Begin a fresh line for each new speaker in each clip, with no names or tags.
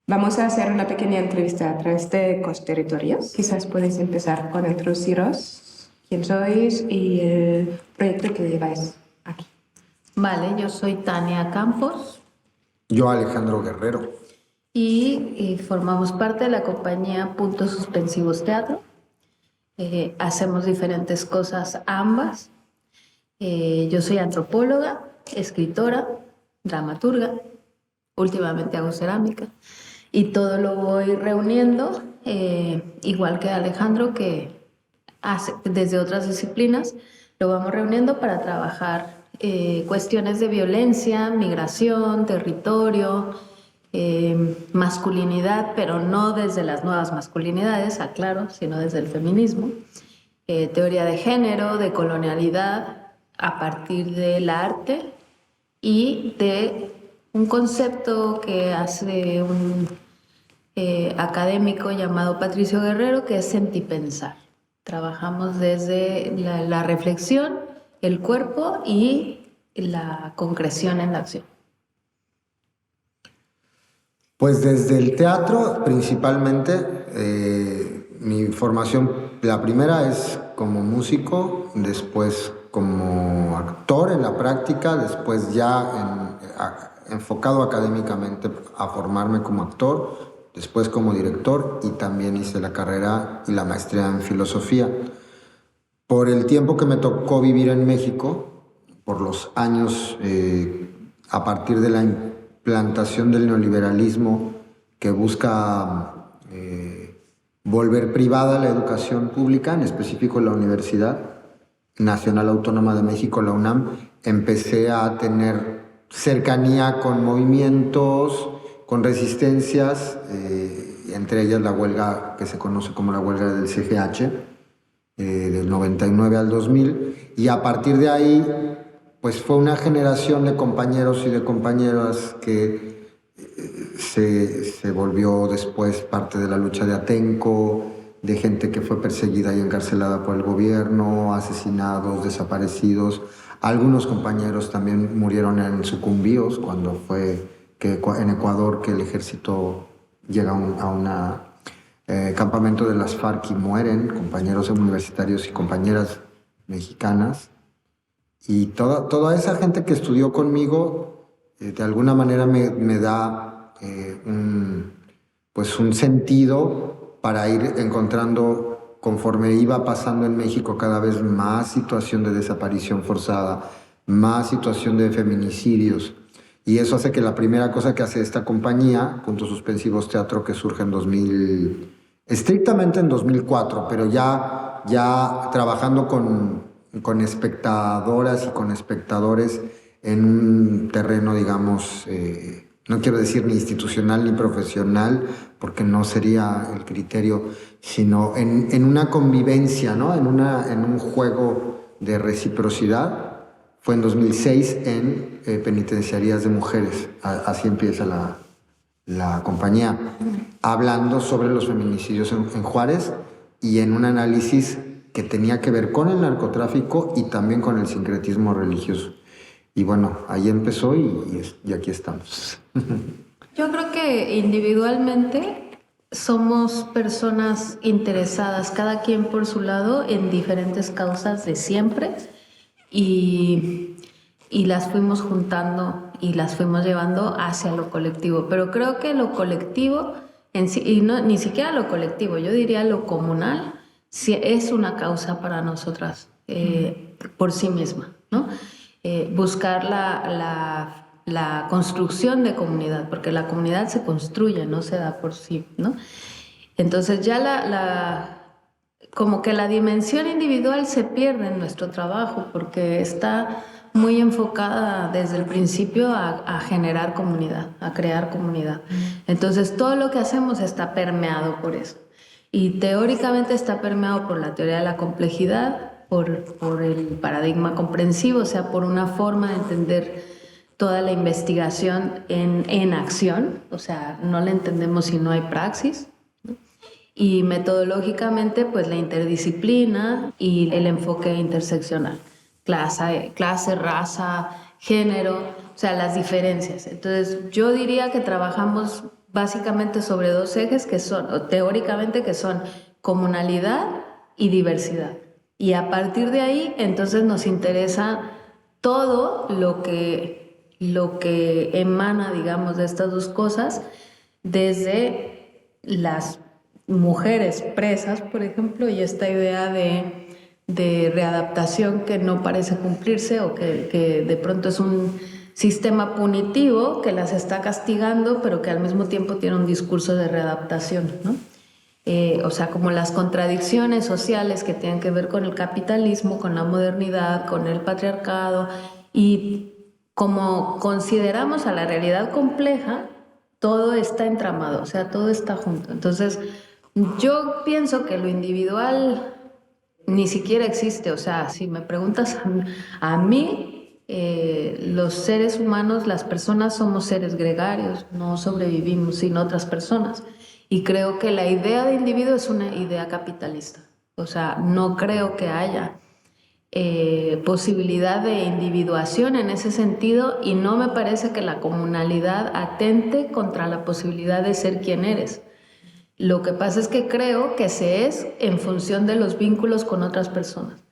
Vamos a hacer una pequeña entrevista a través de Cos-Territorios. Quizás podéis empezar con introduciros quién sois y el proyecto que lleváis aquí.
Vale, yo soy Tania Campos.
Yo, Alejandro Guerrero.
Y formamos parte de la compañía Puntos Suspensivos Teatro. Hacemos diferentes cosas ambas. Yo soy antropóloga, escritora, dramaturga. Últimamente hago cerámica. Y todo lo voy reuniendo, igual que Alejandro, que hace desde otras disciplinas, lo vamos reuniendo para trabajar cuestiones de violencia, migración, territorio, masculinidad, pero no desde las nuevas masculinidades, aclaro, sino desde el feminismo, teoría de género, de colonialidad, a partir del arte y de un concepto que hace un académico llamado Patricio Guerrero, que es sentipensar. Trabajamos desde la reflexión, el cuerpo y la concreción en la acción.
Pues desde el teatro, principalmente, mi formación, la primera es como músico, después como actor en la práctica, después ya enfocado académicamente a formarme como actor, después como director, y también hice la carrera y la maestría en filosofía. Por el tiempo que me tocó vivir en México, por los años a partir de la implantación del neoliberalismo que busca volver privada la educación pública, en específico la Universidad Nacional Autónoma de México, la UNAM, empecé a tener cercanía con movimientos, con resistencias, entre ellas la huelga que se conoce como la huelga del CGH, del 99 al 2000, y a partir de ahí pues fue una generación de compañeros y de compañeras que se volvió después parte de la lucha de Atenco, de gente que fue perseguida y encarcelada por el gobierno, asesinados, desaparecidos. Algunos compañeros también murieron en sucumbíos cuando fue en Ecuador que el ejército llega a un campamento de las FARC y mueren, compañeros universitarios y compañeras mexicanas. Y toda esa gente que estudió conmigo, de alguna manera me da un sentido para ir encontrando, conforme iba pasando en México, cada vez más situación de desaparición forzada, más situación de feminicidios. Y eso hace que la primera cosa que hace esta compañía, Puntos Suspensivos Teatro, que surge estrictamente en 2004, pero ya trabajando con espectadoras y con espectadores en un terreno, digamos, no quiero decir ni institucional ni profesional, porque no sería el criterio, sino en una convivencia, ¿no? En un juego de reciprocidad. Fue en 2006 en penitenciarías de mujeres. Así empieza la compañía, hablando sobre los feminicidios en Juárez y en un análisis que tenía que ver con el narcotráfico y también con el sincretismo religioso. Y bueno, ahí empezó y aquí estamos.
Yo creo que individualmente somos personas interesadas, cada quien por su lado, en diferentes causas de siempre, y las fuimos juntando y las fuimos llevando hacia lo colectivo. Pero creo que lo colectivo en sí, y no, ni siquiera lo colectivo, yo diría lo comunal, sí es una causa para nosotras por sí misma, ¿no? Buscar la construcción de comunidad, porque la comunidad se construye, no se da por sí, ¿no? Entonces ya como que la dimensión individual se pierde en nuestro trabajo, porque está muy enfocada desde el principio a generar comunidad, a crear comunidad. Entonces todo lo que hacemos está permeado por eso. Y teóricamente está permeado por la teoría de la complejidad, por el paradigma comprensivo, o sea, por una forma de entender toda la investigación en acción, o sea, no la entendemos si no hay praxis, ¿no? Y metodológicamente, pues la interdisciplina y el enfoque interseccional, clase, raza, género, o sea, las diferencias. Entonces, yo diría que trabajamos básicamente sobre 2 ejes que son, o teóricamente, que son comunalidad y diversidad. Y a partir de ahí, entonces nos interesa todo lo que emana, digamos, de estas 2 cosas, desde las mujeres presas, por ejemplo, y esta idea de readaptación que no parece cumplirse o que de pronto es un sistema punitivo que las está castigando, pero que al mismo tiempo tiene un discurso de readaptación, ¿no? O sea, como las contradicciones sociales que tienen que ver con el capitalismo, con la modernidad, con el patriarcado, y como consideramos a la realidad compleja, todo está entramado, o sea, todo está junto. Entonces, yo pienso que lo individual ni siquiera existe. O sea, si me preguntas a mí, los seres humanos, las personas somos seres gregarios, no sobrevivimos sin otras personas. Y creo que la idea de individuo es una idea capitalista. O sea, no creo que haya posibilidad de individuación en ese sentido, y no me parece que la comunalidad atente contra la posibilidad de ser quien eres. Lo que pasa es que creo que se es en función de los vínculos con otras personas,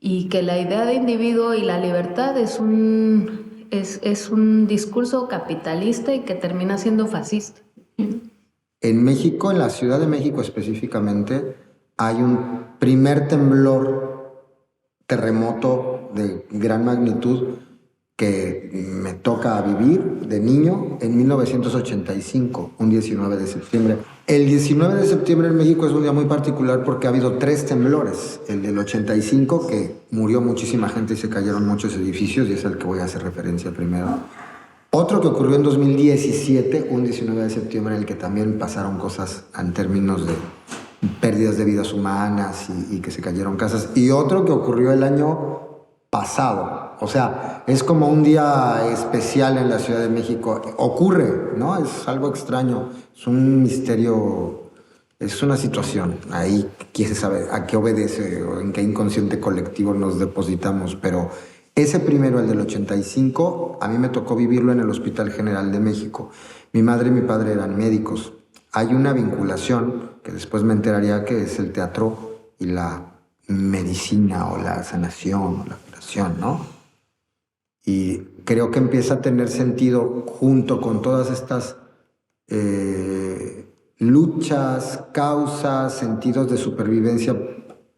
y que la idea de individuo y la libertad es un discurso capitalista y que termina siendo fascista.
En México, en la Ciudad de México específicamente, hay un primer terremoto de gran magnitud que me toca vivir de niño en 1985, un 19 de septiembre. El 19 de septiembre en México es un día muy particular porque ha habido 3 temblores. El del 85, que murió muchísima gente y se cayeron muchos edificios, y es al que voy a hacer referencia primero. Otro que ocurrió en 2017, un 19 de septiembre, en el que también pasaron cosas en términos de pérdidas de vidas humanas y que se cayeron casas. Y otro que ocurrió el año pasado. O sea, es como un día especial en la Ciudad de México. Ocurre, ¿no? Es algo extraño. Es un misterio, es una situación. Ahí quiere saber a qué obedece o en qué inconsciente colectivo nos depositamos. Pero ese primero, el del 85, a mí me tocó vivirlo en el Hospital General de México. Mi madre y mi padre eran médicos. Hay una vinculación que después me enteraría que es el teatro y la medicina o la sanación o la curación, ¿no? Y creo que empieza a tener sentido junto con todas estas luchas, causas, sentidos de supervivencia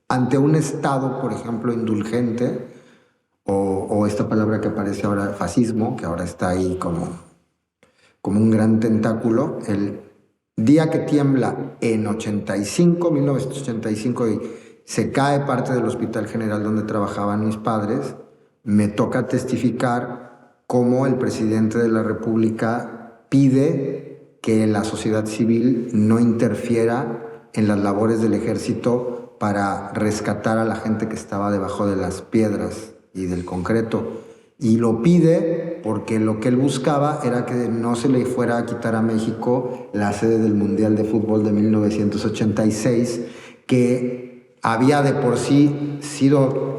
ante un Estado, por ejemplo, indulgente, o esta palabra que aparece ahora, fascismo, que ahora está ahí como un gran tentáculo. El día que tiembla en 1985, y se cae parte del Hospital General donde trabajaban mis padres, me toca testificar cómo el presidente de la República pide que la sociedad civil no interfiera en las labores del ejército para rescatar a la gente que estaba debajo de las piedras y del concreto. Y lo pide porque lo que él buscaba era que no se le fuera a quitar a México la sede del Mundial de Fútbol de 1986, que había de por sí sido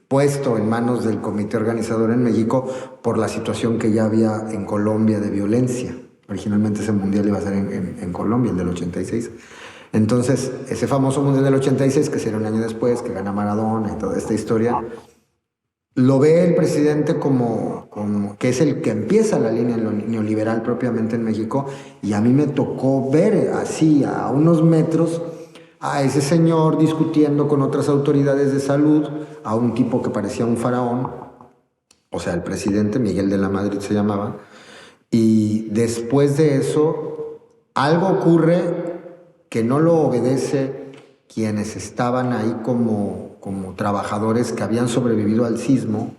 puesto en manos del comité organizador en México por la situación que ya había en Colombia de violencia. Originalmente ese Mundial iba a ser en Colombia, el del 86. Entonces, ese famoso Mundial del 86, que será un año después, que gana Maradona y toda esta historia, lo ve el presidente como que es el que empieza la línea neoliberal propiamente en México, y a mí me tocó ver así, a unos metros, a ese señor discutiendo con otras autoridades de salud, a un tipo que parecía un faraón, o sea, el presidente, Miguel de la Madrid se llamaba, y después de eso, algo ocurre que no lo obedece quienes estaban ahí como trabajadores que habían sobrevivido al sismo,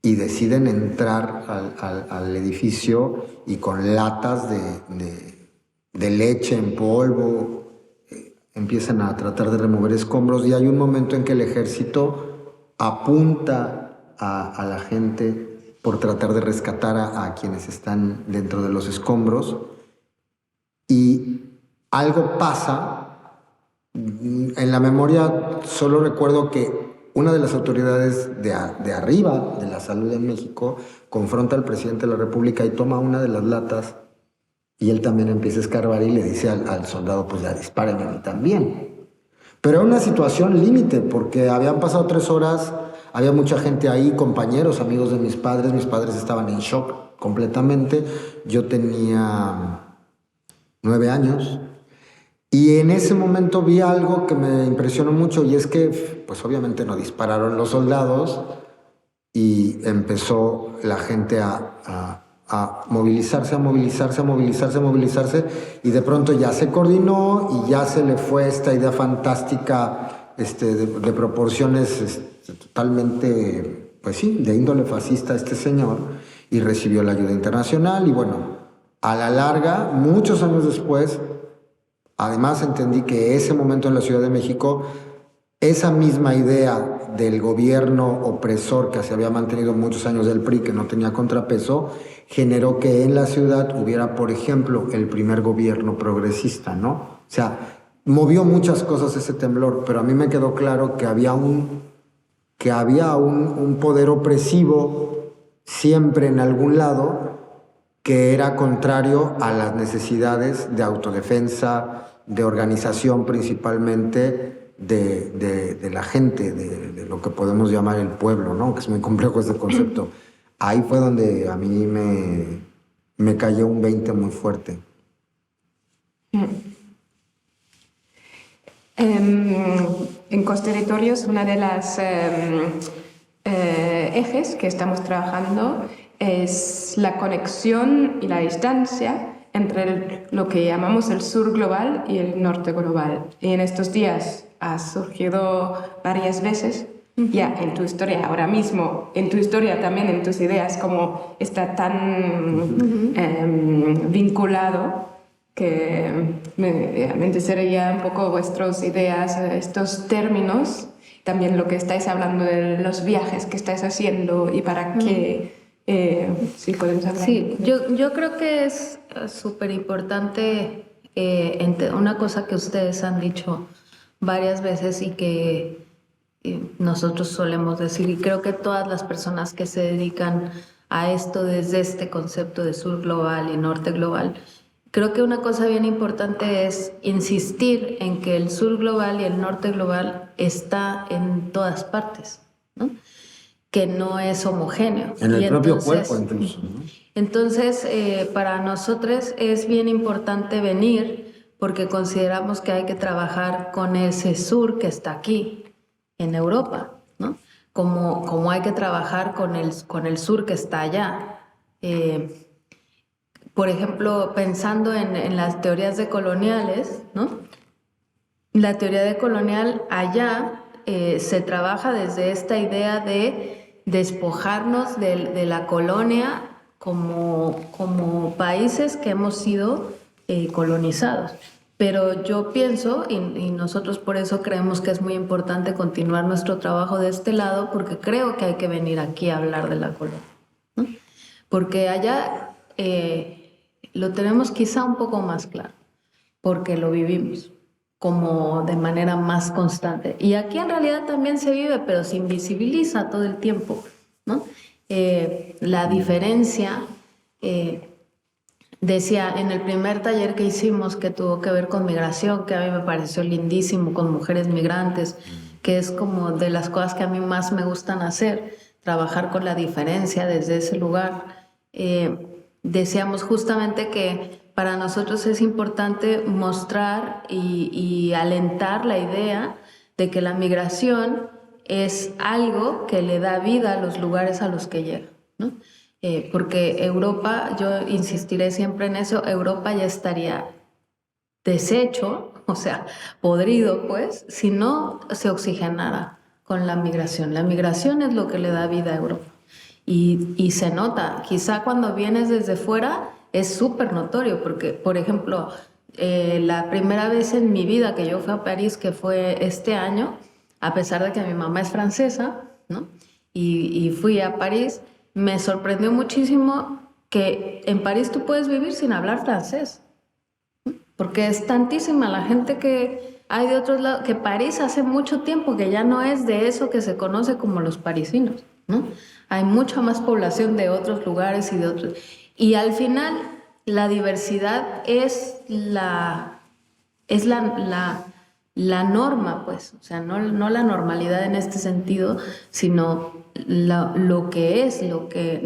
y deciden entrar al edificio y con latas de leche en polvo empiezan a tratar de remover escombros, y hay un momento en que el ejército apunta a la gente por tratar de rescatar a quienes están dentro de los escombros, y algo pasa. En la memoria solo recuerdo que una de las autoridades de arriba de la salud en México confronta al presidente de la República y toma una de las latas y él también empieza a escarbar y le dice al soldado, pues ya dispárenme a mí también. Pero era una situación límite porque habían pasado 3 horas, había mucha gente ahí, compañeros, amigos de mis padres estaban en shock completamente. Yo tenía 9 años y en ese momento vi algo que me impresionó mucho y es que pues obviamente no dispararon los soldados y empezó la gente a movilizarse y de pronto ya se coordinó y ya se le fue esta idea fantástica de proporciones totalmente, pues sí, de índole fascista a este señor y recibió la ayuda internacional y bueno, a la larga, muchos años después, además entendí que ese momento en la Ciudad de México, esa misma idea del gobierno opresor que se había mantenido muchos años del PRI, que no tenía contrapeso, generó que en la ciudad hubiera, por ejemplo, el primer gobierno progresista, ¿no? O sea, movió muchas cosas ese temblor, pero a mí me quedó claro que había un poder opresivo siempre en algún lado que era contrario a las necesidades de autodefensa, de organización principalmente de la gente, de lo que podemos llamar el pueblo, ¿no? Que es muy complejo este concepto. Ahí fue donde a mí me cayó un 20 muy fuerte.
En Costerritorios, una de las ejes que estamos trabajando es la conexión y la distancia entre lo que llamamos el sur global y el norte global. Y en estos días ha surgido varias veces, ya en tu historia, ahora mismo, en tu historia también, en tus ideas, como está tan vinculado que me interesaría un poco vuestras ideas, estos términos, también lo que estáis hablando de los viajes que estáis haciendo y para qué, si podemos hablar.
Sí, yo creo que es súper importante una cosa que ustedes han dicho varias veces y que nosotros solemos decir, y creo que todas las personas que se dedican a esto desde este concepto de sur global y norte global, creo que una cosa bien importante es insistir en que el sur global y el norte global está en todas partes, ¿no? Que no es homogéneo.
En el propio cuerpo incluso, ¿no?
Entonces, para nosotros es bien importante venir porque consideramos que hay que trabajar con ese sur que está aquí, en Europa, ¿no? Como hay que trabajar con el sur que está allá. Por ejemplo, pensando en las teorías decoloniales, ¿no? La teoría decolonial allá se trabaja desde esta idea de despojarnos de la colonia como países que hemos sido colonizados. Pero yo pienso, y nosotros por eso creemos que es muy importante continuar nuestro trabajo de este lado, porque creo que hay que venir aquí a hablar de la colonia, ¿no? Porque allá lo tenemos quizá un poco más claro, porque lo vivimos como de manera más constante. Y aquí en realidad también se vive, pero se invisibiliza todo el tiempo, ¿no? La diferencia... Decía en el primer taller que hicimos que tuvo que ver con migración, que a mí me pareció lindísimo, con mujeres migrantes, que es como de las cosas que a mí más me gustan hacer, trabajar con la diferencia desde ese lugar. Decíamos justamente que para nosotros es importante mostrar y alentar la idea de que la migración es algo que le da vida a los lugares a los que llega, ¿no? Porque Europa, yo insistiré siempre en eso, Europa ya estaría deshecho, o sea, podrido, pues, si no se oxigenara con la migración. La migración es lo que le da vida a Europa. Y se nota, quizá cuando vienes desde fuera es súper notorio, porque, por ejemplo, la primera vez en mi vida que yo fui a París, que fue este año, a pesar de que mi mamá es francesa, ¿no? Y fui a París, me sorprendió muchísimo que en París tú puedes vivir sin hablar francés, porque es tantísima la gente que hay de otros lados, que París hace mucho tiempo que ya no es de eso que se conoce como los parisinos, ¿no? Hay mucha más población de otros lugares y de otros. Y al final, la diversidad es la norma, pues, o sea, no la normalidad en este sentido, sino lo que es, lo que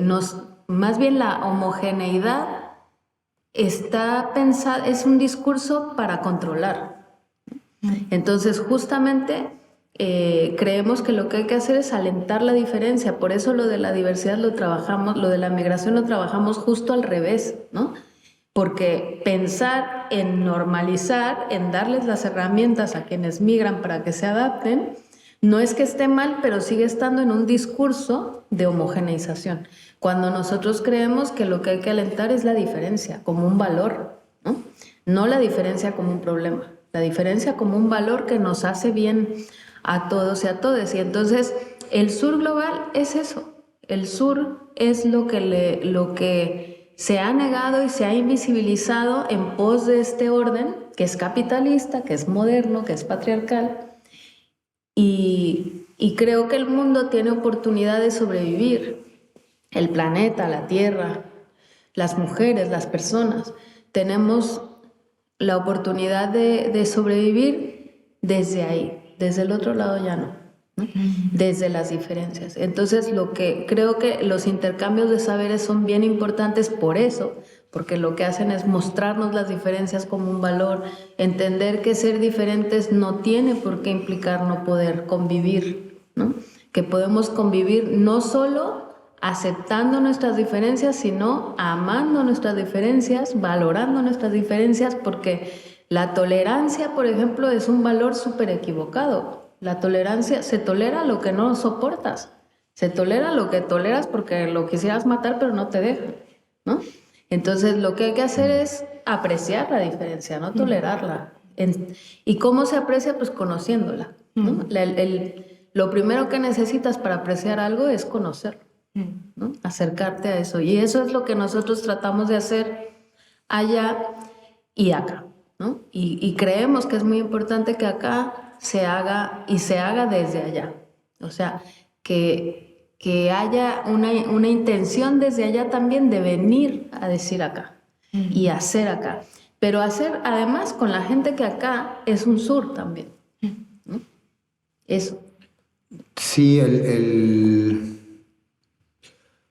más bien la homogeneidad está pensada, es un discurso para controlar. Entonces, justamente creemos que lo que hay que hacer es alentar la diferencia, por eso lo de la diversidad lo trabajamos, lo de la migración lo trabajamos justo al revés, ¿no? Porque pensar en normalizar, en darles las herramientas a quienes migran para que se adapten, no es que esté mal, pero sigue estando en un discurso de homogeneización. Cuando nosotros creemos que lo que hay que alentar es la diferencia como un valor, ¿no? No la diferencia como un problema, la diferencia como un valor que nos hace bien a todos y a todas. Y entonces el sur global es eso. El sur es lo que se ha negado y se ha invisibilizado en pos de este orden que es capitalista, que es moderno, que es patriarcal. Y creo que el mundo tiene oportunidad de sobrevivir. El planeta, la Tierra, las mujeres, las personas, tenemos la oportunidad de sobrevivir desde ahí, desde el otro lado ya no, ¿no? Desde las diferencias. Entonces, lo que creo que los intercambios de saberes son bien importantes por eso, porque lo que hacen es mostrarnos las diferencias como un valor, entender que ser diferentes no tiene por qué implicar no poder convivir, ¿no? Que podemos convivir no solo aceptando nuestras diferencias, sino amando nuestras diferencias, valorando nuestras diferencias, porque la tolerancia, por ejemplo, es un valor súper equivocado. La tolerancia, se tolera lo que no soportas, se tolera lo que toleras porque lo quisieras matar pero no te dejan, ¿no? Entonces lo que hay que hacer es apreciar la diferencia, no tolerarla. ¿Y cómo se aprecia? Pues conociéndola, ¿no? Lo primero que necesitas para apreciar algo es conocerlo, ¿no? Acercarte a eso. Y eso es lo que nosotros tratamos de hacer allá y acá, ¿no? Y creemos que es muy importante que acá se haga y se haga desde allá. O sea, que haya una intención desde allá también de venir a decir acá y hacer acá. Pero hacer además con la gente que acá es un sur también, ¿no? Eso.
Sí, el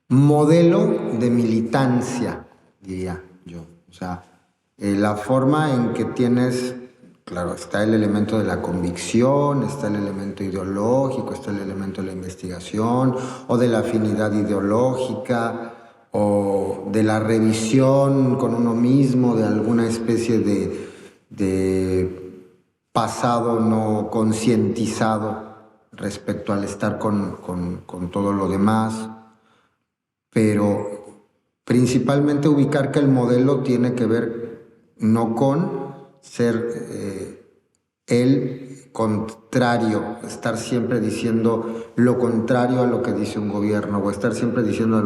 modelo de militancia, diría yo. O sea, la forma en que tienes, claro, está el elemento de la convicción, está el elemento ideológico, está el elemento de la investigación o de la afinidad ideológica o de la revisión con uno mismo de alguna especie de pasado no concientizado respecto al estar con todo lo demás, pero principalmente ubicar que el modelo tiene que ver no con ser el contrario, estar siempre diciendo lo contrario a lo que dice un gobierno o estar siempre diciendo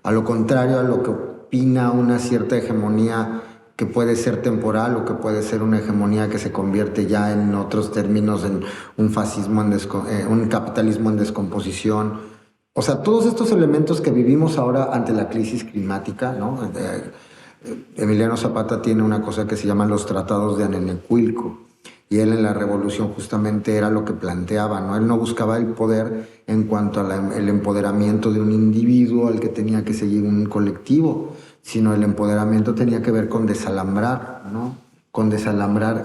a lo contrario a lo que opina una cierta hegemonía que puede ser temporal o que puede ser una hegemonía que se convierte ya en otros términos en un fascismo, un capitalismo en descomposición. O sea, todos estos elementos que vivimos ahora ante la crisis climática, ¿no? Emiliano Zapata tiene una cosa que se llama los tratados de Anenecuilco, y él en la revolución justamente era lo que planteaba, ¿no? Él no buscaba el poder en cuanto al empoderamiento de un individuo al que tenía que seguir un colectivo, sino el empoderamiento tenía que ver con desalambrar, ¿no? Con desalambrar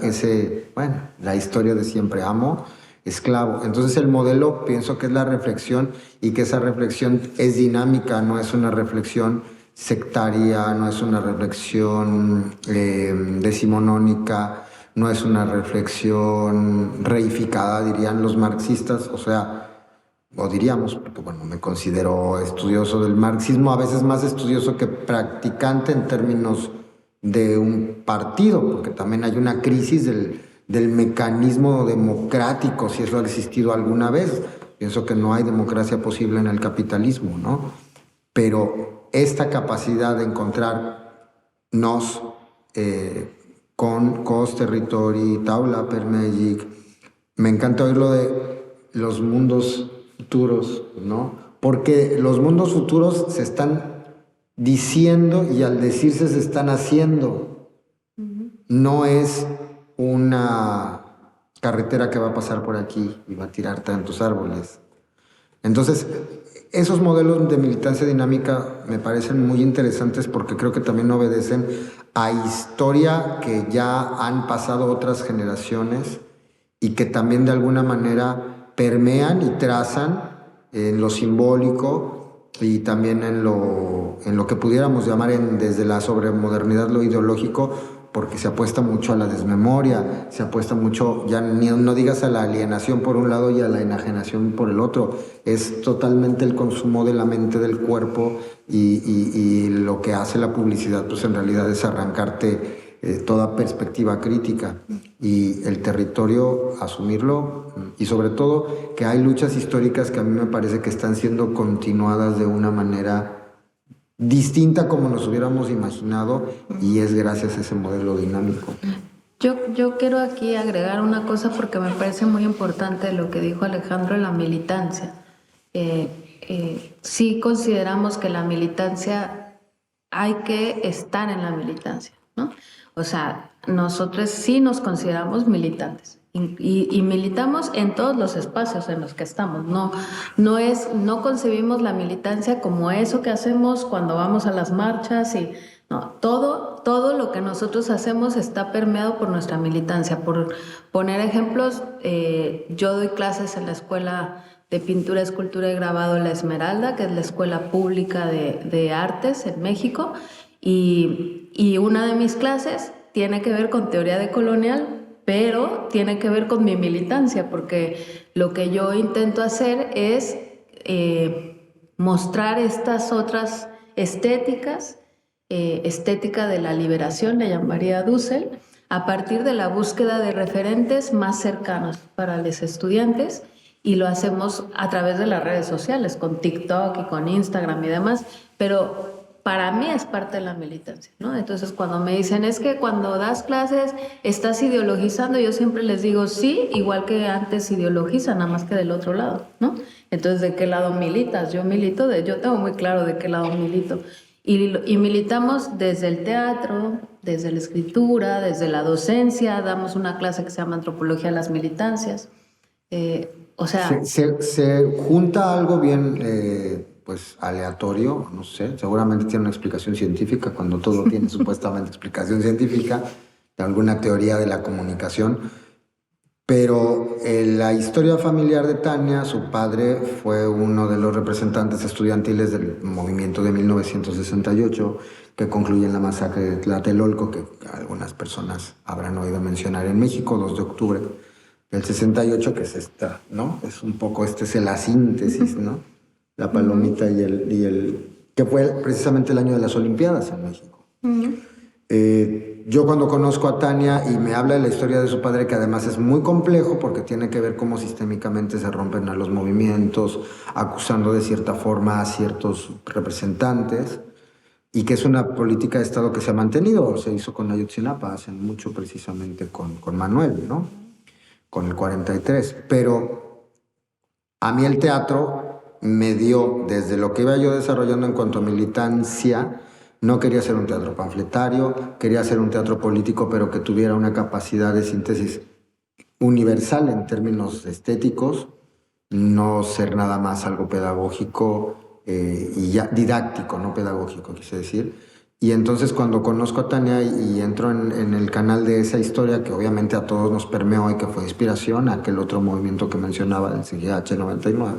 la historia de siempre amo, esclavo. Entonces el modelo pienso que es la reflexión y que esa reflexión es dinámica, no es una reflexión sectaria, no es una reflexión decimonónica, no es una reflexión reificada, dirían los marxistas, o diríamos, porque bueno, me considero estudioso del marxismo, a veces más estudioso que practicante en términos de un partido, porque también hay una crisis del mecanismo democrático, si eso ha existido alguna vez. Pienso que no hay democracia posible en el capitalismo, ¿no? Pero esta capacidad de encontrarnos con Cos Territori, Taula per Magic. Me encanta oír lo de los mundos futuros, ¿no? Porque los mundos futuros se están diciendo y al decirse se están haciendo. No es una carretera que va a pasar por aquí y va a tirar tantos árboles. Entonces, esos modelos de militancia dinámica me parecen muy interesantes porque creo que también obedecen a historia que ya han pasado otras generaciones y que también de alguna manera permean y trazan en lo simbólico y también en lo que pudiéramos llamar desde la sobremodernidad lo ideológico, porque se apuesta mucho a la desmemoria, se apuesta mucho, ya no digas a la alienación por un lado y a la enajenación por el otro, es totalmente el consumo de la mente, del cuerpo, y lo que hace la publicidad pues en realidad es arrancarte toda perspectiva crítica y el territorio asumirlo, y sobre todo que hay luchas históricas que a mí me parece que están siendo continuadas de una manera distinta como nos hubiéramos imaginado, y es gracias a ese modelo dinámico.
Yo quiero aquí agregar una cosa porque me parece muy importante lo que dijo Alejandro en la militancia. Sí consideramos que la militancia, hay que estar en la militancia, ¿no? O sea, nosotros sí nos consideramos militantes y militamos en todos los espacios en los que estamos. No concebimos la militancia como eso que hacemos cuando vamos a las marchas y no, todo lo que nosotros hacemos está permeado por nuestra militancia. Por poner ejemplos, yo doy clases en la Escuela de Pintura, Escultura y Grabado La Esmeralda, que es la escuela pública de artes en México, y una de mis clases tiene que ver con teoría decolonial, pero tiene que ver con mi militancia, porque lo que yo intento hacer es mostrar estas otras estéticas, estética de la liberación, le llamaría Dussel, a partir de la búsqueda de referentes más cercanos para los estudiantes, y lo hacemos a través de las redes sociales, con TikTok y con Instagram y demás, pero para mí es parte de la militancia, ¿no? Entonces, cuando me dicen, es que cuando das clases estás ideologizando, yo siempre les digo, sí, igual que antes ideologizan, nada más que del otro lado, ¿no? Entonces, ¿de qué lado militas? Yo tengo muy claro de qué lado milito. Y militamos desde el teatro, desde la escritura, desde la docencia, damos una clase que se llama Antropología de las Militancias. O sea...
Se junta algo bien... pues aleatorio, no sé, seguramente tiene una explicación científica, cuando todo tiene supuestamente explicación científica, de alguna teoría de la comunicación, pero la historia familiar de Tania, su padre fue uno de los representantes estudiantiles del movimiento de 1968, que concluye en la masacre de Tlatelolco, que algunas personas habrán oído mencionar en México, 2 de octubre del 68, que es esta, ¿no? Es un poco, es la síntesis, ¿no? La palomita y el que fue precisamente el año de las Olimpiadas en México. Yo cuando conozco a Tania y me habla de la historia de su padre, que además es muy complejo porque tiene que ver cómo sistémicamente se rompen a los movimientos, acusando de cierta forma a ciertos representantes, y que es una política de Estado que se ha mantenido, se hizo con Ayotzinapa, hace mucho precisamente con Manuel, ¿no? Con el 43. Pero a mí el teatro me dio, desde lo que iba yo desarrollando en cuanto a militancia, no quería ser un teatro panfletario, quería ser un teatro político, pero que tuviera una capacidad de síntesis universal en términos estéticos, no ser nada más algo pedagógico y ya didáctico, no pedagógico, quise decir. Y entonces cuando conozco a Tania y entro en el canal de esa historia, que obviamente a todos nos permeó y que fue inspiración a aquel otro movimiento que mencionaba, el CGH 99,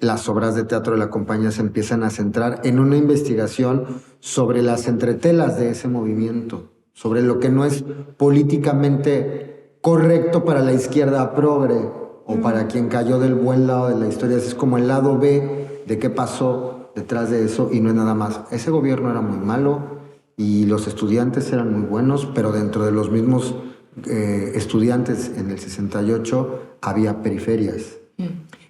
las obras de teatro de la compañía se empiezan a centrar en una investigación sobre las entretelas de ese movimiento, sobre lo que no es políticamente correcto para la izquierda progre o para quien cayó del buen lado de la historia. Es como el lado B de qué pasó detrás de eso, y no es nada más. Ese gobierno era muy malo y los estudiantes eran muy buenos, pero dentro de los mismos estudiantes en el 68 había periferias.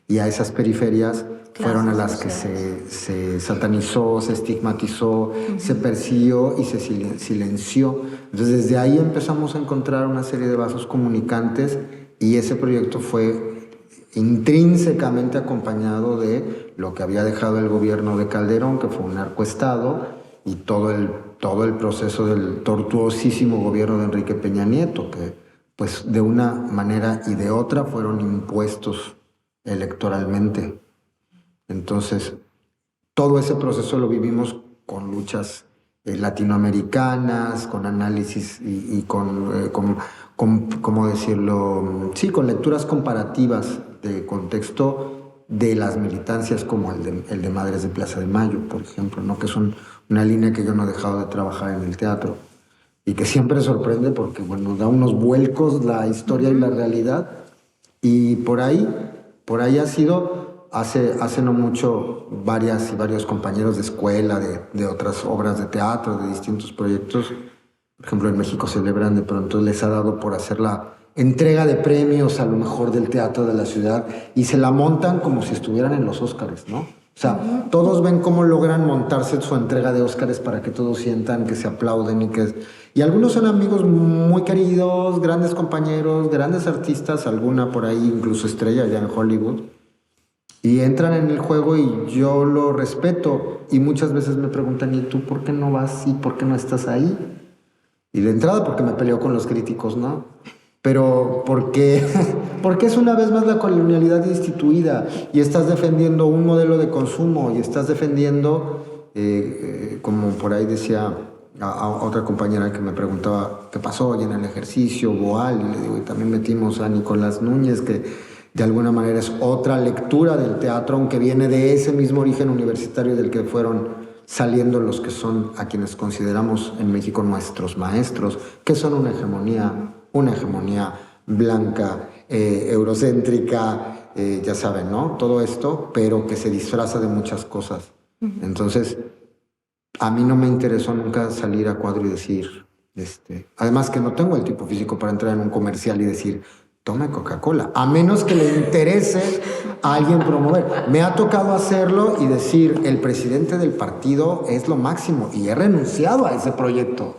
y a esas periferias fueron a las que
sociales.
se satanizó, se estigmatizó, se persiguió y se silenció. Entonces desde ahí empezamos a encontrar una serie de vasos comunicantes y ese proyecto fue intrínsecamente acompañado de lo que había dejado el gobierno de Calderón, que fue un narcoestado, y todo el proceso del tortuosísimo gobierno de Enrique Peña Nieto, que pues de una manera y de otra fueron impuestos electoralmente. Entonces, todo ese proceso lo vivimos con luchas latinoamericanas, con análisis y con, ¿cómo decirlo? Sí, con lecturas comparativas de contexto de las militancias como el de Madres de Plaza de Mayo, por ejemplo, ¿no? Que es una línea que yo no he dejado de trabajar en el teatro y que siempre sorprende porque, bueno, da unos vuelcos la historia y la realidad, y por ahí ha sido... Hace no mucho varios compañeros de escuela, de otras obras de teatro, de distintos proyectos, por ejemplo en México celebran, de pronto les ha dado por hacer la entrega de premios a lo mejor del teatro de la ciudad y se la montan como si estuvieran en los Óscares, ¿no? O sea, todos ven cómo logran montarse su entrega de Óscares para que todos sientan que se aplauden y algunos son amigos muy queridos, grandes compañeros, grandes artistas, alguna por ahí incluso estrella ya en Hollywood. Y entran en el juego y yo lo respeto. Y muchas veces me preguntan, ¿y tú por qué no vas y por qué no estás ahí? Y de entrada porque me peleo con los críticos, ¿no? Pero porque es una vez más la colonialidad instituida y estás defendiendo un modelo de consumo y estás defendiendo, como por ahí decía a otra compañera que me preguntaba qué pasó hoy en el ejercicio, Boal, y le digo, y también metimos a Nicolás Núñez, que de alguna manera es otra lectura del teatro, aunque viene de ese mismo origen universitario del que fueron saliendo los que son a quienes consideramos en México nuestros maestros, que son una hegemonía blanca, eurocéntrica, ya saben, ¿no? Todo esto, pero que se disfraza de muchas cosas. Entonces, a mí no me interesó nunca salir a cuadro y decir, además que no tengo el tipo físico para entrar en un comercial y decir, tome Coca-Cola, a menos que le interese a alguien promover. Me ha tocado hacerlo y decir, el presidente del partido es lo máximo, y he renunciado a ese proyecto.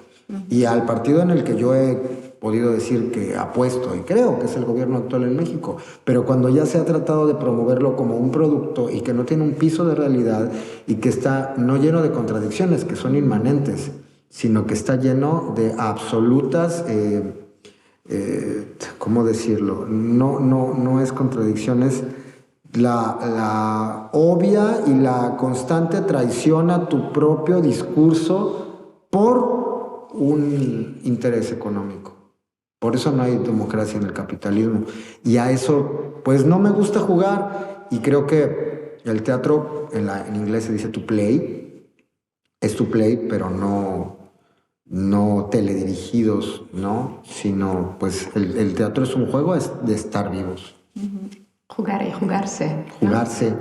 Y al partido en el que yo he podido decir que apuesto y creo que es el gobierno actual en México, pero cuando ya se ha tratado de promoverlo como un producto y que no tiene un piso de realidad y que está no lleno de contradicciones que son inmanentes, sino que está lleno de absolutas... ¿cómo decirlo? No es contradicción, es la obvia y la constante traición a tu propio discurso por un interés económico. Por eso no hay democracia en el capitalismo. Y a eso, pues no me gusta jugar. Y creo que el teatro, en inglés se dice to play, es to play, pero no teledirigidos, ¿no? Sino, pues, el teatro es un juego de estar vivos.
Jugar y jugarse.
Jugarse.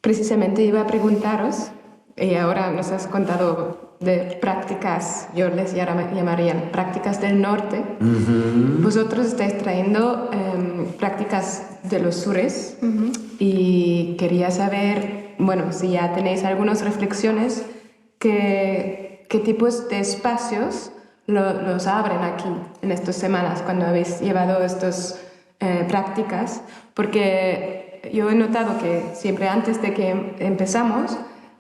Precisamente iba a preguntaros, y ahora nos has contado de prácticas, yo les llamaría prácticas del norte. Vosotros estáis trayendo prácticas de los sures y quería saber, bueno, si ya tenéis algunas reflexiones ¿Qué tipos de espacios los abren aquí en estas semanas cuando habéis llevado estas prácticas? Porque yo he notado que siempre antes de que empezamos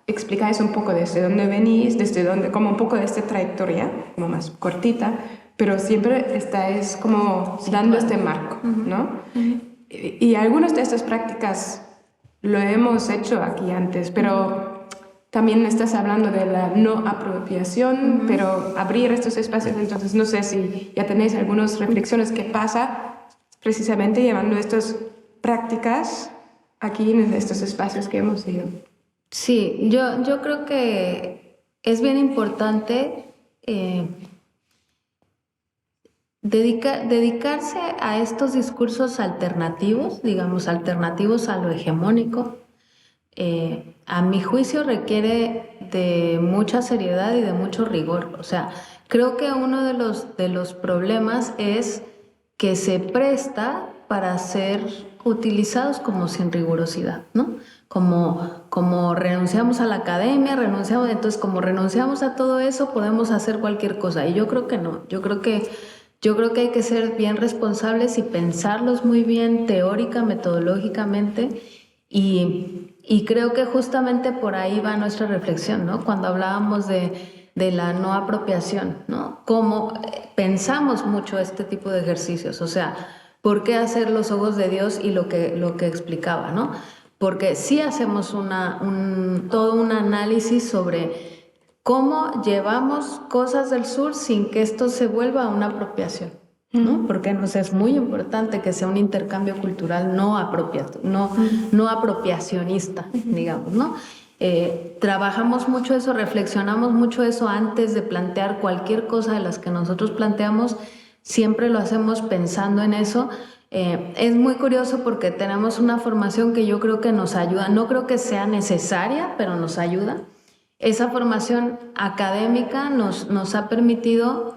explicáis un poco desde dónde venís, desde dónde, como un poco de esta trayectoria, como más cortita, pero siempre estáis como dando este marco, ¿no? Y algunas de estas prácticas lo hemos hecho aquí antes, pero... También estás hablando de la no apropiación, pero abrir estos espacios, entonces no sé si ya tenéis algunas reflexiones qué pasa precisamente llevando estas prácticas aquí en estos espacios que hemos ido.
Sí, yo creo que es bien importante dedicarse a estos discursos alternativos, digamos, alternativos a lo hegemónico. A mi juicio requiere de mucha seriedad y de mucho rigor. O sea, creo que uno de los problemas es que se presta para hacer utilizados como sin rigurosidad, ¿no? Como renunciamos a la academia, entonces como renunciamos a todo eso, podemos hacer cualquier cosa. Y yo creo que no, yo creo que hay que ser bien responsables y pensarlos muy bien teórica, metodológicamente, y creo que justamente por ahí va nuestra reflexión, ¿no? Cuando hablábamos de la no apropiación, ¿no? Cómo pensamos mucho este tipo de ejercicios, o sea, ¿por qué hacer los ojos de Dios y lo que explicaba, ¿no? Porque sí hacemos todo un análisis sobre cómo llevamos cosas del sur sin que esto se vuelva una apropiación, ¿no? Porque nos es muy importante que sea un intercambio cultural no apropiacionista, digamos, ¿no? Trabajamos mucho eso, reflexionamos mucho eso antes de plantear cualquier cosa de las que nosotros planteamos, siempre lo hacemos pensando en eso. Es muy curioso porque tenemos una formación que yo creo que nos ayuda, no creo que sea necesaria, pero nos ayuda. Esa formación académica nos ha permitido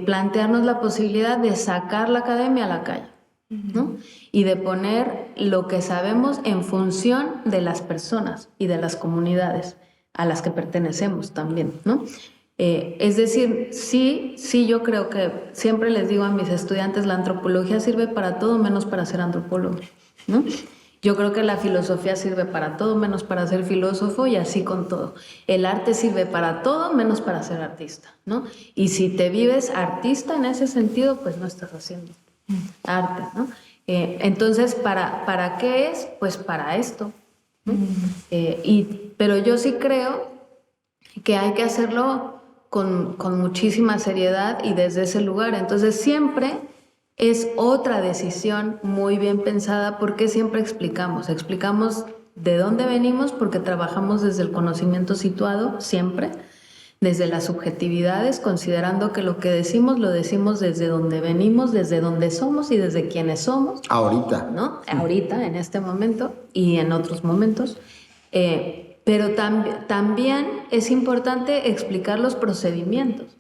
plantearnos la posibilidad de sacar la academia a la calle, ¿no? Y de poner lo que sabemos en función de las personas y de las comunidades a las que pertenecemos también, ¿no? Es decir, sí, yo creo que siempre les digo a mis estudiantes, la antropología sirve para todo menos para ser antropólogo, ¿no? Yo creo que la filosofía sirve para todo menos para ser filósofo, y así con todo. El arte sirve para todo menos para ser artista, ¿no? Y si te vives artista en ese sentido, pues no estás haciendo arte, ¿no? Entonces, ¿para qué es? Pues para esto, ¿no? Pero yo sí creo que hay que hacerlo con muchísima seriedad y desde ese lugar. Entonces siempre es otra decisión muy bien pensada, porque siempre explicamos de dónde venimos, porque trabajamos desde el conocimiento situado, siempre desde las subjetividades, considerando que lo que decimos lo decimos desde donde venimos, desde donde somos y desde quienes somos.
Ahorita.
¿No? Ahorita, en este momento y en otros momentos. Pero también es importante explicar los procedimientos,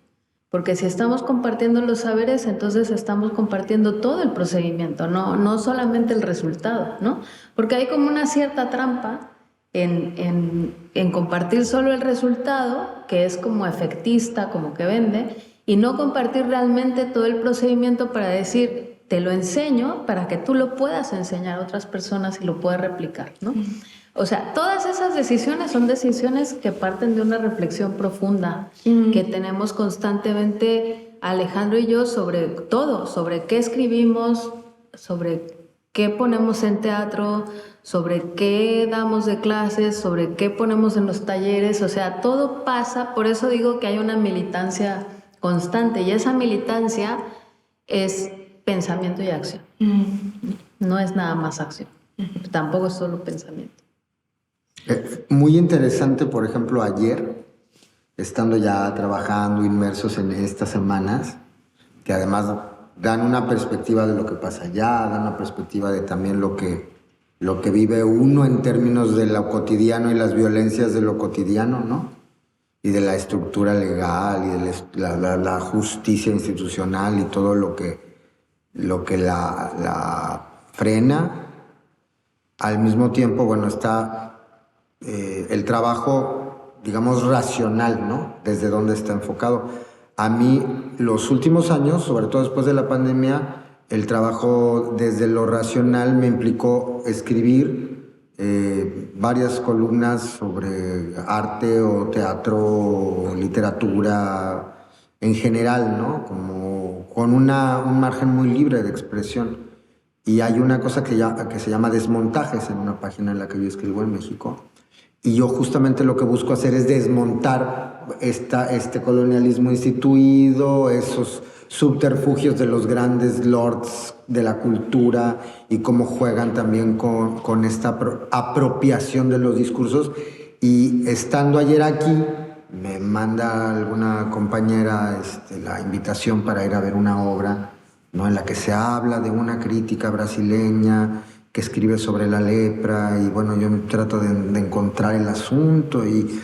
porque si estamos compartiendo los saberes, entonces estamos compartiendo todo el procedimiento, no solamente el resultado, ¿no? Porque hay como una cierta trampa en compartir solo el resultado, que es como efectista, como que vende, y no compartir realmente todo el procedimiento para decir, te lo enseño para que tú lo puedas enseñar a otras personas y lo puedas replicar, ¿no? O sea, todas esas decisiones son decisiones que parten de una reflexión profunda que tenemos constantemente Alejandro y yo sobre todo, sobre qué escribimos, sobre qué ponemos en teatro, sobre qué damos de clases, sobre qué ponemos en los talleres. O sea, todo pasa, por eso digo que hay una militancia constante, y esa militancia es pensamiento y acción. No es nada más acción, tampoco es solo pensamiento.
Muy interesante, por ejemplo, ayer, estando ya trabajando, inmersos en estas semanas, que además dan una perspectiva de lo que pasa allá, dan una perspectiva de también lo que vive uno en términos de lo cotidiano y las violencias de lo cotidiano, ¿no? Y de la estructura legal y de la justicia institucional y todo lo que la frena. Al mismo tiempo, bueno, está el trabajo, digamos, racional, ¿no? Desde dónde está enfocado. A mí, los últimos años, sobre todo después de la pandemia, el trabajo desde lo racional me implicó escribir varias columnas sobre arte o teatro o literatura en general, ¿no? Como con un margen muy libre de expresión. Y hay una cosa que se llama Desmontajes, en una página en la que yo escribo en México. Y yo justamente lo que busco hacer es desmontar este colonialismo instituido, esos subterfugios de los grandes lords de la cultura y cómo juegan también con esta apropiación de los discursos. Y estando ayer aquí, me manda alguna compañera la invitación para ir a ver una obra, ¿no? En la que se habla de una crítica brasileña que escribe sobre la lepra, y bueno, yo trato de encontrar el asunto, y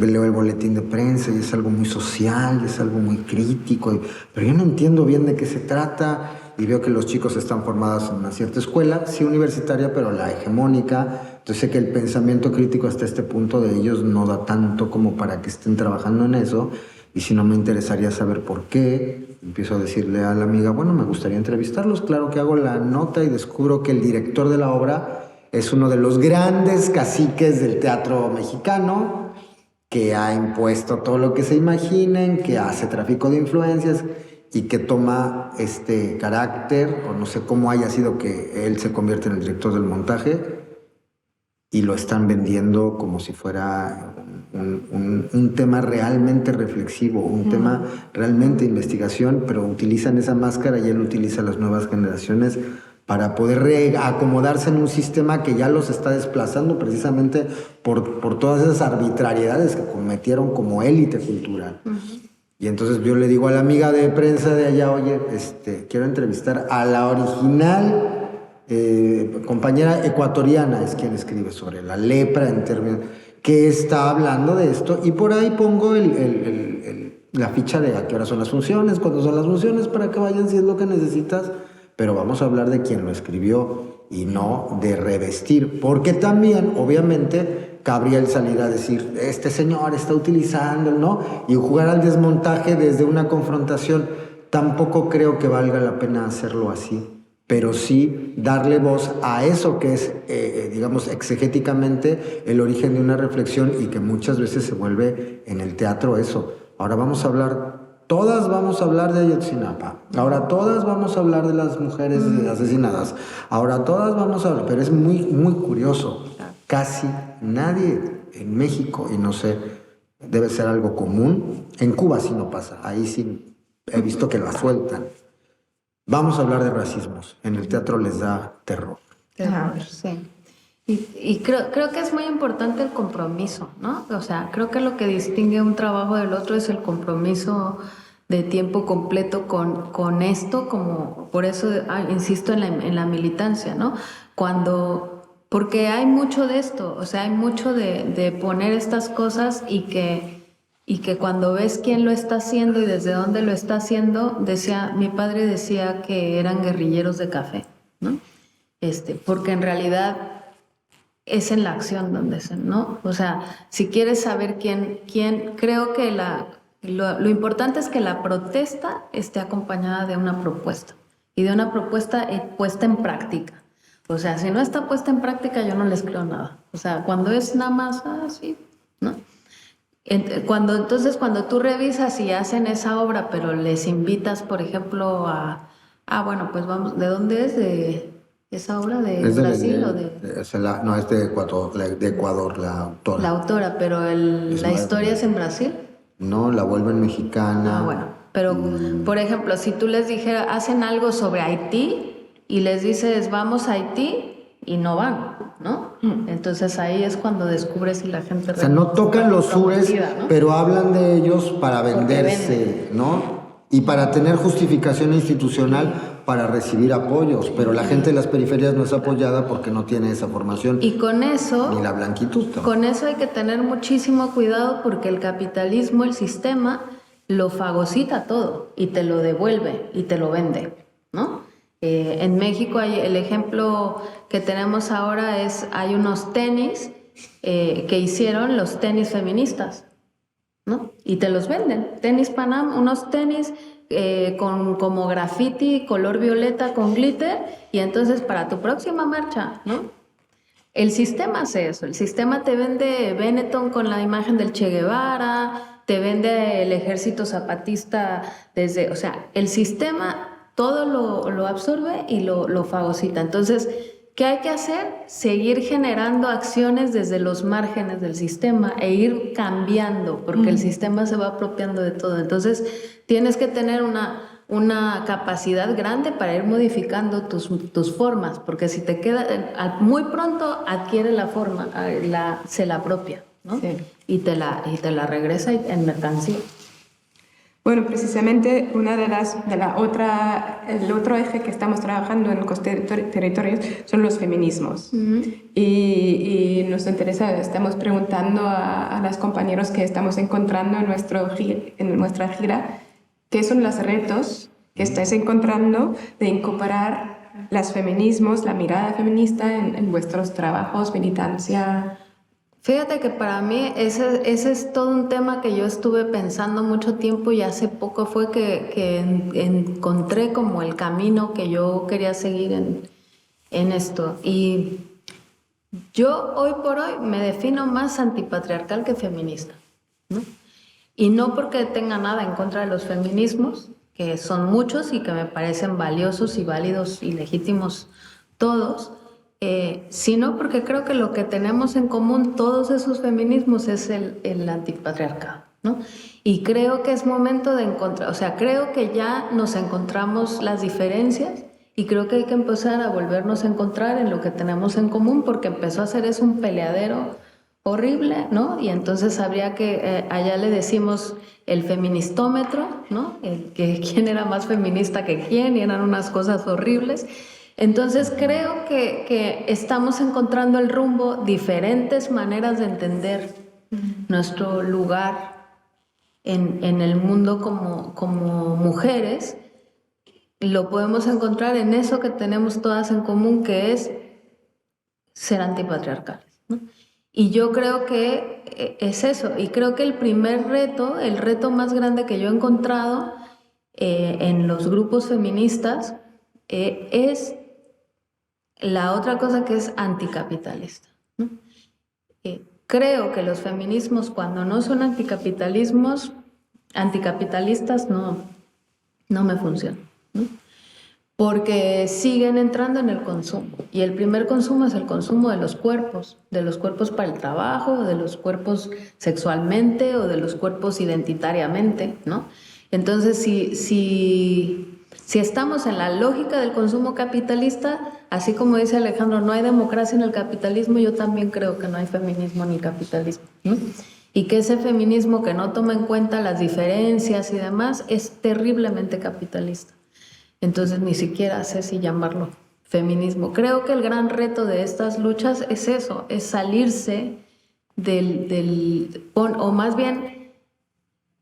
leo el boletín de prensa y es algo muy social, es algo muy crítico, pero yo no entiendo bien de qué se trata, y veo que los chicos están formados en una cierta escuela, sí universitaria, pero la hegemónica. Entonces sé que el pensamiento crítico hasta este punto de ellos no da tanto como para que estén trabajando en eso, y si no me interesaría saber por qué. Empiezo a decirle a la amiga, bueno, me gustaría entrevistarlos. Claro que hago la nota y descubro que el director de la obra es uno de los grandes caciques del teatro mexicano, que ha impuesto todo lo que se imaginen, que hace tráfico de influencias y que toma este carácter, o no sé cómo haya sido que él se convierte en el director del montaje, y lo están vendiendo como si fuera un tema realmente reflexivo, un tema realmente de investigación, pero utilizan esa máscara y él utiliza las nuevas generaciones para poder acomodarse en un sistema que ya los está desplazando precisamente por todas esas arbitrariedades que cometieron como élite cultural. Y entonces yo le digo a la amiga de prensa de allá, oye, quiero entrevistar a la original compañera ecuatoriana, es quien escribe sobre la lepra en términos, que está hablando de esto, y por ahí pongo la ficha de a qué hora son las funciones, cuándo son las funciones, para que vayan si es lo que necesitas, pero vamos a hablar de quien lo escribió y no de revestir, porque también, obviamente, cabría el salir a decir, este señor está utilizando, ¿no? Y jugar al desmontaje desde una confrontación. Tampoco creo que valga la pena hacerlo así, pero sí darle voz a eso que es, digamos, exegéticamente el origen de una reflexión, y que muchas veces se vuelve en el teatro eso. Ahora todas vamos a hablar de Ayotzinapa, ahora todas vamos a hablar de las mujeres asesinadas, ahora todas vamos a hablar, pero es muy, muy curioso. Casi nadie en México, y no sé, debe ser algo común, en Cuba sí no pasa, ahí sí he visto que la sueltan. Vamos a hablar de racismos. En el teatro les da terror.
Sí. Y creo que es muy importante el compromiso, ¿no? O sea, creo que lo que distingue un trabajo del otro es el compromiso de tiempo completo con esto, como por eso insisto en la militancia, ¿no? Porque hay mucho de esto, o sea, hay mucho de poner estas cosas y que cuando ves quién lo está haciendo y desde dónde lo está haciendo, mi padre decía que eran guerrilleros de café, ¿no? Porque en realidad es en la acción donde ¿no? O sea, si quieres saber quién creo que lo importante es que la protesta esté acompañada de una propuesta, y de una propuesta puesta en práctica. O sea, si no está puesta en práctica, yo no les creo nada. O sea, cuando es nada más así, ¿no? Cuando tú revisas y hacen esa obra, pero les invitas, por ejemplo, bueno, pues vamos, ¿de dónde es? ¿De esa obra? ¿De Brasil o de...?
No, es de Ecuador, la autora.
La autora, pero la historia es en Brasil.
No, la vuelven mexicana.
Bueno, pero, por ejemplo, si tú les dijeras, hacen algo sobre Haití y les dices, vamos a Haití, y no van, ¿no? Entonces ahí es cuando descubres si la gente...
O sea, no tocan los sures, ¿no? Pero hablan de ellos para venderse, ¿no? Y para tener justificación institucional para recibir apoyos, pero la gente de las periferias no es apoyada porque no tiene esa formación.
Y con eso...
Ni la blanquitud también.
Con eso hay que tener muchísimo cuidado, porque el capitalismo, el sistema, lo fagocita todo y te lo devuelve y te lo vende, ¿no? En México el ejemplo que tenemos ahora hay unos tenis que hicieron los tenis feministas, ¿no? Y te los venden. Tenis Panam, unos tenis como graffiti, color violeta con glitter, y entonces para tu próxima marcha, ¿no? El sistema hace eso. El sistema te vende Benetton con la imagen del Che Guevara, te vende el ejército zapatista o sea, el sistema todo lo absorbe y lo fagocita. Entonces, ¿qué hay que hacer? Seguir generando acciones desde los márgenes del sistema e ir cambiando, porque el sistema se va apropiando de todo. Entonces, tienes que tener una capacidad grande para ir modificando tus formas, porque si te queda, muy pronto adquiere la forma, se la apropia, ¿no? Sí. Y te la regresa en mercancía.
Bueno, precisamente el otro eje que estamos trabajando en los territorios son los feminismos. Y nos interesa, estamos preguntando a los compañeros que estamos encontrando en nuestra gira, qué son los retos que estáis encontrando de incorporar los feminismos, la mirada feminista en vuestros trabajos, militancia?
Fíjate que para mí ese es todo un tema que yo estuve pensando mucho tiempo y hace poco fue que encontré como el camino que yo quería seguir en esto. Y yo hoy por hoy me defino más antipatriarcal que feminista, ¿no? Y no porque tenga nada en contra de los feminismos, que son muchos y que me parecen valiosos y válidos y legítimos todos, sino porque creo que lo que tenemos en común todos esos feminismos es el antipatriarcado, ¿no? Y creo que es momento de encontrar, o sea, creo que ya nos encontramos las diferencias y creo que hay que empezar a volvernos a encontrar en lo que tenemos en común, porque empezó a ser eso un peleadero horrible, ¿no? Y entonces habría que, allá le decimos el feministómetro, ¿no? El que quién era más feminista que quién, y eran unas cosas horribles. Entonces creo que estamos encontrando el rumbo, diferentes maneras de entender nuestro lugar en el mundo como mujeres. Lo podemos encontrar en eso que tenemos todas en común, que es ser antipatriarcales, ¿no? Y yo creo que es eso, y creo que el primer reto, el reto más grande que yo he encontrado en los grupos feministas es la otra cosa, que es anticapitalista, ¿no? Creo que los feminismos, cuando no son anticapitalistas, no me funcionan, ¿no? Porque siguen entrando en el consumo. Y el primer consumo es el consumo de los cuerpos para el trabajo, de los cuerpos sexualmente o de los cuerpos identitariamente, ¿no? Entonces, si estamos en la lógica del consumo capitalista, así como dice Alejandro, no hay democracia en el capitalismo, yo también creo que no hay feminismo ni capitalismo, ¿no? Y que ese feminismo que no toma en cuenta las diferencias y demás es terriblemente capitalista. Entonces ni siquiera sé si llamarlo feminismo. Creo que el gran reto de estas luchas es eso, es salirse o más bien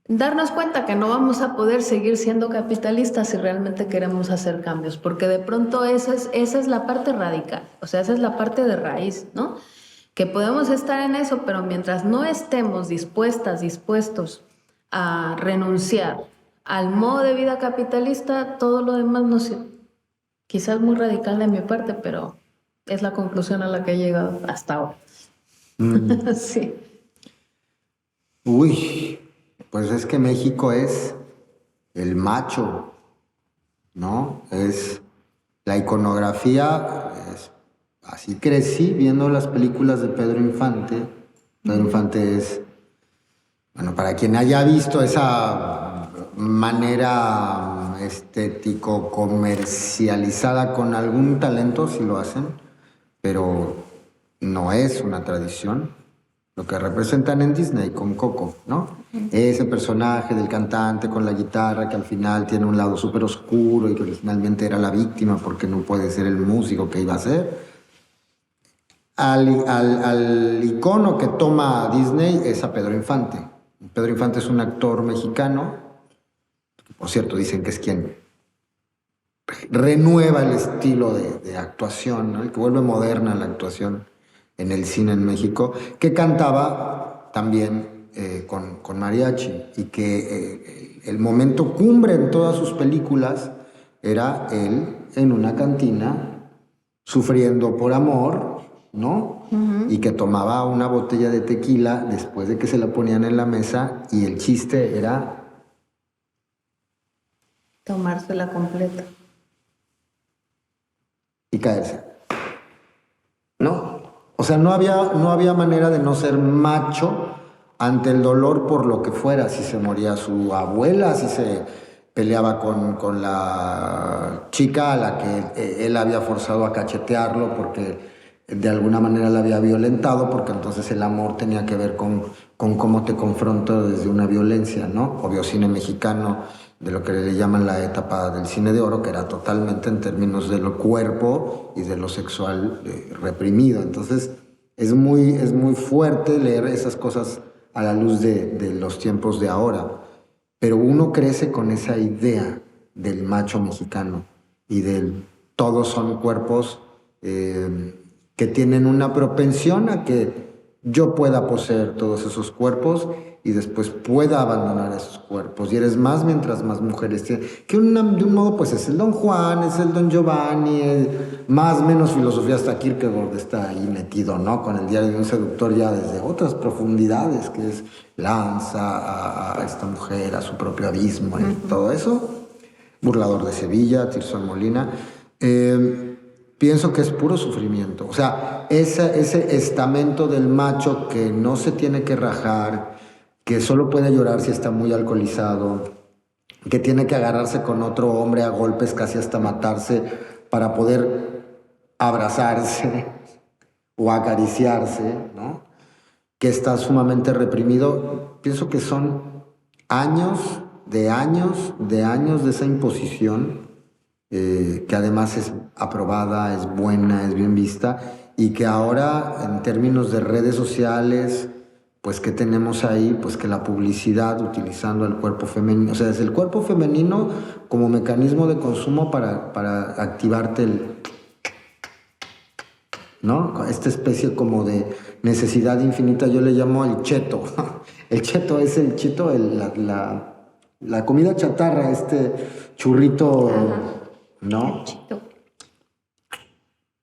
darnos cuenta que no vamos a poder seguir siendo capitalistas si realmente queremos hacer cambios, porque de pronto esa es la parte radical, o sea, esa es la parte de raíz, ¿no? Que podemos estar en eso, pero mientras no estemos dispuestos a renunciar al modo de vida capitalista, todo lo demás no sirve. Quizás muy radical de mi parte, pero es la conclusión a la que he llegado hasta ahora. Sí.
Uy, pues es que México es el macho, ¿no? Es la iconografía, así crecí viendo las películas de Pedro Infante. Pedro Infante es, bueno, para quien haya visto esa manera estético comercializada con algún talento, sí lo hacen, pero no es una tradición. Lo que representan en Disney con Coco, ¿no? Ese personaje del cantante con la guitarra que al final tiene un lado súper oscuro y que originalmente era la víctima porque no puede ser el músico que iba a ser. Al icono que toma Disney es a Pedro Infante. Pedro Infante es un actor mexicano, que por cierto dicen que es quien renueva el estilo de actuación, ¿no? El que vuelve moderna la actuación en el cine en México, que cantaba también con mariachi, y que el momento cumbre en todas sus películas era él en una cantina sufriendo por amor, ¿no? Uh-huh. Y que tomaba una botella de tequila después de que se la ponían en la mesa, y el chiste era
tomársela completa
y caerse, ¿no? O sea, no había manera de no ser macho ante el dolor por lo que fuera. Si se moría su abuela, si se peleaba con la chica a la que él había forzado a cachetearlo porque de alguna manera la había violentado, porque entonces el amor tenía que ver con cómo te confronto desde una violencia, ¿no? Obvio, cine mexicano, de lo que le llaman la etapa del cine de oro, que era totalmente en términos de lo cuerpo y de lo sexual reprimido. Entonces es muy fuerte leer esas cosas a la luz de los tiempos de ahora, pero uno crece con esa idea del macho mexicano y todos son cuerpos que tienen una propensión a que yo pueda poseer todos esos cuerpos y después pueda abandonar esos cuerpos. Y eres más mientras más mujeres tienes. Que de un modo pues es el Don Juan, es el Don Giovanni, más o menos filosofía, hasta Kierkegaard está ahí metido, ¿no? Con el diario de un seductor ya desde otras profundidades, que es lanza a esta mujer a su propio abismo y todo eso. Burlador de Sevilla, Tirso de Molina. Pienso que es puro sufrimiento. O sea, ese estamento del macho que no se tiene que rajar, que solo puede llorar si está muy alcoholizado, que tiene que agarrarse con otro hombre a golpes casi hasta matarse para poder abrazarse o acariciarse, ¿no? Que está sumamente reprimido. Pienso que son años de esa imposición, que además es aprobada, es buena, es bien vista, y que ahora en términos de redes sociales, pues ¿qué tenemos ahí? Pues que la publicidad utilizando el cuerpo femenino, o sea, es el cuerpo femenino como mecanismo de consumo para activarte ¿no? Esta especie como de necesidad infinita, yo le llamo el cheto. El cheto es la comida chatarra, este churrito, ¿no?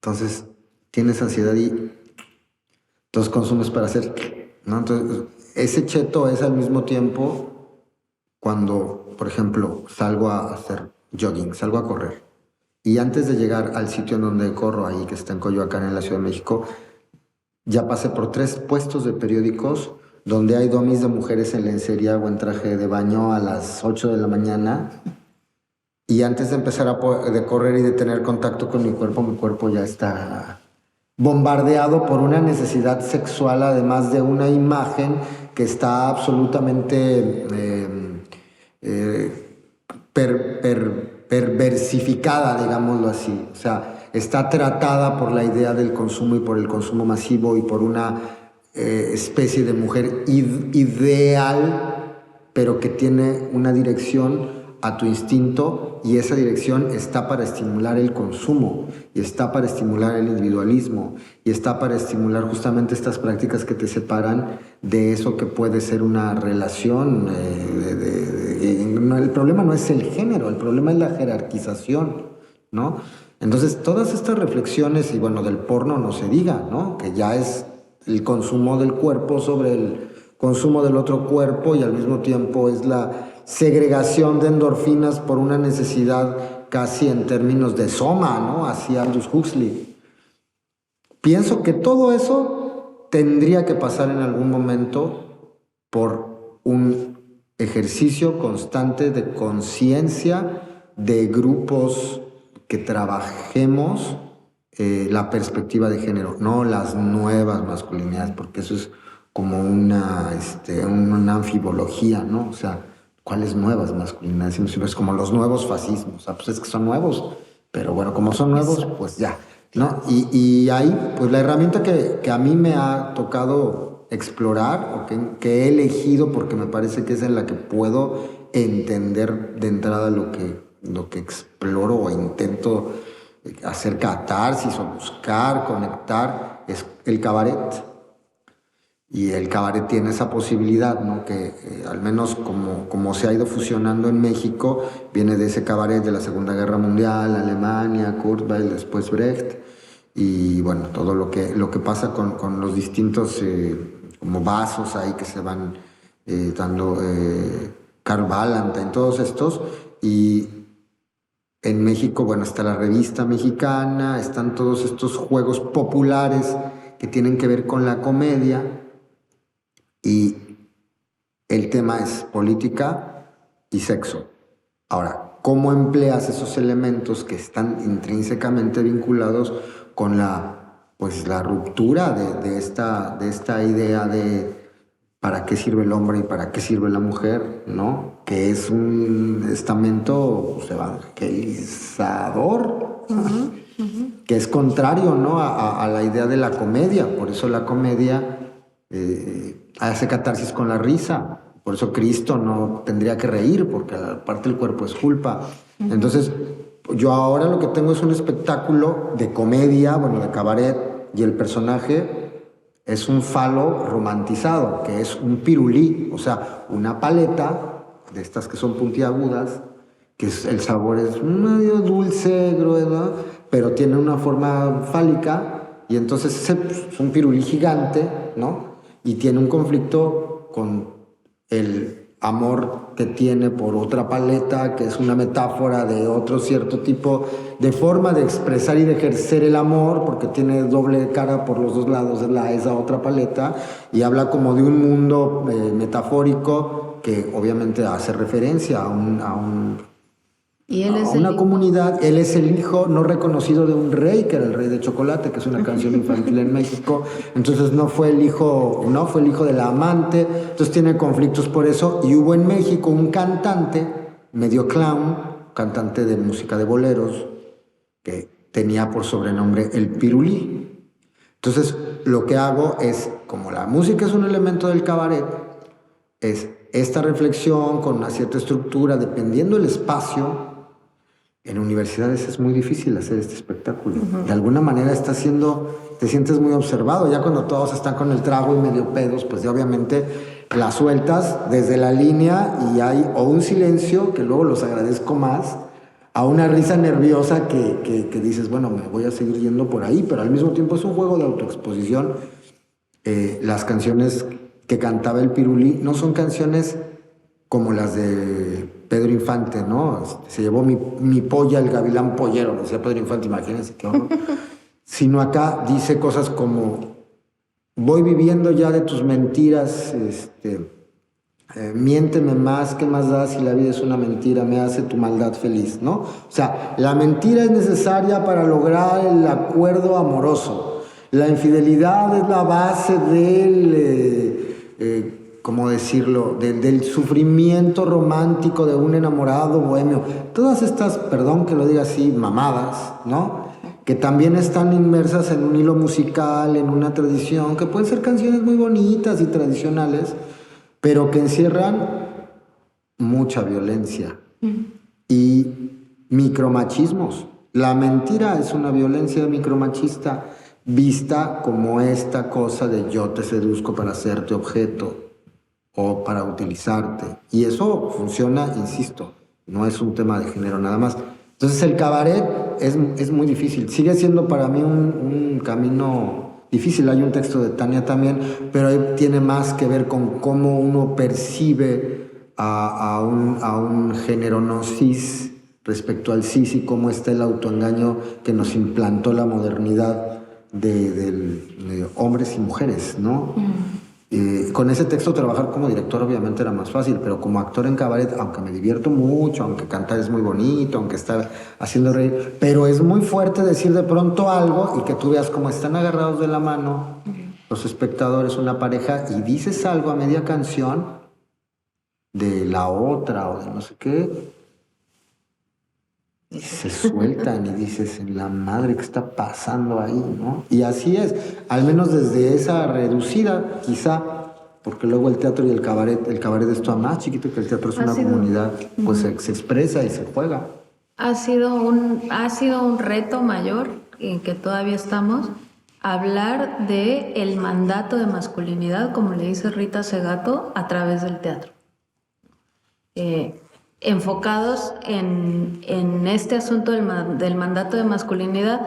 Entonces, tienes ansiedad y entonces consumes para hacer, ¿no? Entonces, ese cheto es al mismo tiempo cuando, por ejemplo, salgo a hacer jogging, salgo a correr. Y antes de llegar al sitio en donde corro, ahí que está en Coyoacán, en la Ciudad de México, ya pasé por 3 puestos de periódicos donde hay domis de mujeres en lencería o en traje de baño a las 8 de la mañana. Y antes de empezar de correr y de tener contacto con mi cuerpo ya está bombardeado por una necesidad sexual, además de una imagen que está absolutamente perversificada, digámoslo así. O sea, está tratada por la idea del consumo y por el consumo masivo y por una especie de mujer ideal, pero que tiene una dirección a tu instinto, y esa dirección está para estimular el consumo, y está para estimular el individualismo, y está para estimular justamente estas prácticas que te separan de eso que puede ser una relación. El problema no es el género, el problema es la jerarquización, ¿no? Entonces, todas estas reflexiones, y bueno, del porno no se diga, ¿no? Que ya es el consumo del cuerpo sobre el consumo del otro cuerpo, y al mismo tiempo es la segregación de endorfinas por una necesidad casi en términos de soma, ¿no? Así Aldous Huxley. Pienso que todo eso tendría que pasar en algún momento por un ejercicio constante de conciencia de grupos que trabajemos la perspectiva de género, no las nuevas masculinidades, porque eso es como una anfibología, ¿no? O sea, ¿cuáles nuevas masculinidades? Es como los nuevos fascismos. O sea, pues es que son nuevos, pero bueno, como son nuevos, pues ya, ¿no? Y ahí, pues la herramienta que a mí me ha tocado explorar, o que he elegido porque me parece que es en la que puedo entender de entrada lo que exploro o intento hacer catarsis o buscar, conectar, es el cabaret. Y el cabaret tiene esa posibilidad, ¿no? Que al menos como se ha ido fusionando en México, viene de ese cabaret de la Segunda Guerra Mundial, Alemania, Kurt Weill, después Brecht, y bueno, todo lo que pasa con los distintos como vasos ahí que se van dando, Karl Valentine, todos estos. Y en México, bueno, está la Revista Mexicana, están todos estos juegos populares que tienen que ver con la comedia. Y el tema es política y sexo. Ahora, ¿cómo empleas esos elementos que están intrínsecamente vinculados con la ruptura de esta idea de para qué sirve el hombre y para qué sirve la mujer, ¿no? Que es un estamento evangelizador, que es contrario, ¿no? a la idea de la comedia. Por eso la comedia hace catarsis con la risa, Por eso Cristo no tendría que reír, porque aparte el cuerpo es culpa. Entonces, yo ahora lo que tengo es un espectáculo de comedia, bueno, de cabaret, y el personaje es un falo romantizado, que es un pirulí, o sea, una paleta de estas que son puntiagudas, que el sabor es medio dulce, grueso, pero tiene una forma fálica, y entonces es un pirulí gigante, ¿no? Y tiene un conflicto con el amor que tiene por otra paleta, que es una metáfora de otro cierto tipo de forma de expresar y de ejercer el amor, porque tiene doble cara por los dos lados de esa otra paleta, y habla como de un mundo metafórico que obviamente hace referencia
Y él
a
es
una
el
comunidad. Él es el hijo no reconocido de un rey, que era el rey de chocolate, que es una canción infantil en México. Entonces no fue el hijo de la amante. Entonces tiene conflictos por eso. Y hubo en México un cantante medio clown, cantante de música de boleros, que tenía por sobrenombre el Pirulí. Entonces lo que hago es, como la música es un elemento del cabaret, es esta reflexión con una cierta estructura, dependiendo del espacio. En universidades es muy difícil hacer este espectáculo. De alguna manera te sientes muy observado. Ya cuando todos están con el trago y medio pedos, pues ya obviamente la sueltas desde la línea y hay o un silencio, que luego los agradezco más, a una risa nerviosa que dices, bueno, me voy a seguir yendo por ahí, pero al mismo tiempo es un juego de autoexposición. Las canciones que cantaba el Pirulí no son canciones como las de Pedro Infante, ¿no? Se llevó mi polla el gavilán pollero, decía Pedro Infante, imagínense qué horror. Sino acá dice cosas como, voy viviendo ya de tus mentiras, miénteme más, ¿qué más da si la vida es una mentira? Me hace tu maldad feliz, ¿no? O sea, la mentira es necesaria para lograr el acuerdo amoroso. La infidelidad es la base del... ¿cómo decirlo?, del sufrimiento romántico de un enamorado bohemio. Todas estas, perdón que lo diga así, mamadas, ¿no? Que también están inmersas en un hilo musical, en una tradición, que pueden ser canciones muy bonitas y tradicionales, pero que encierran mucha violencia y micromachismos. La mentira es una violencia micromachista vista como esta cosa de yo te seduzco para hacerte objeto o para utilizarte. Y eso funciona, insisto, no es un tema de género nada más. Entonces el cabaret es muy difícil. Sigue siendo para mí un camino difícil. Hay un texto de Tania también, pero ahí tiene más que ver con cómo uno percibe a un género no cis respecto al cis, y cómo está el autoengaño que nos implantó la modernidad de hombres y mujeres, ¿no? Con ese texto trabajar como director obviamente era más fácil, pero como actor en cabaret, aunque me divierto mucho, aunque cantar es muy bonito, aunque está haciendo reír, pero es muy fuerte decir de pronto algo y que tú veas cómo están agarrados de la mano los espectadores, una pareja, y dices algo a media canción de la otra o de no sé qué, y se sueltan y dices, en la madre, ¿qué está pasando ahí, no? Y así es, al menos desde esa reducida, quizá, porque luego el teatro y el cabaret es más chiquito que el teatro, es una comunidad, pues se expresa y se juega.
Ha sido un reto mayor en que todavía estamos, hablar de el mandato de masculinidad, como le dice Rita Segato, a través del teatro. Enfocados en este asunto del mandato de masculinidad,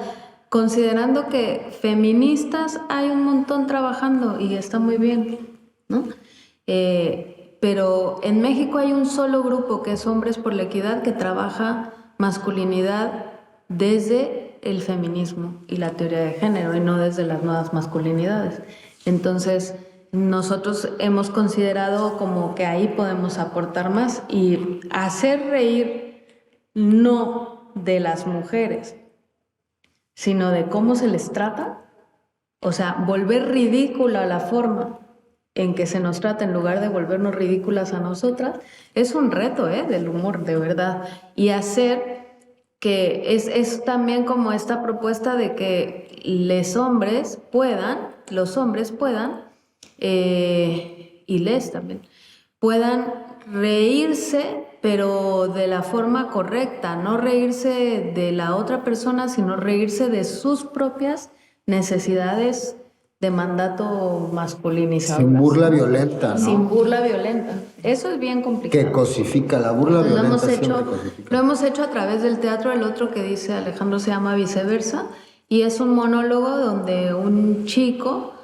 considerando que feministas hay un montón trabajando y está muy bien, ¿no? Pero en México hay un solo grupo, que es Hombres por la Equidad, que trabaja masculinidad desde el feminismo y la teoría de género, y no desde las nuevas masculinidades. Entonces, nosotros hemos considerado como que ahí podemos aportar más y hacer reír no de las mujeres, sino de cómo se les trata. O sea, volver ridícula la forma en que se nos trata en lugar de volvernos ridículas a nosotras, es un reto del humor, de verdad. Y hacer que es también como esta propuesta de que los hombres puedan, y les también, puedan reírse, pero de la forma correcta, no reírse de la otra persona, sino reírse de sus propias necesidades de mandato masculinizado.
Sin burla violenta, ¿no?
Sin burla violenta. Eso es bien complicado.
Que cosifica, la burla violenta siempre cosifica.
Lo hemos hecho a través del teatro. El otro que dice Alejandro se llama Viceversa, y es un monólogo donde un chico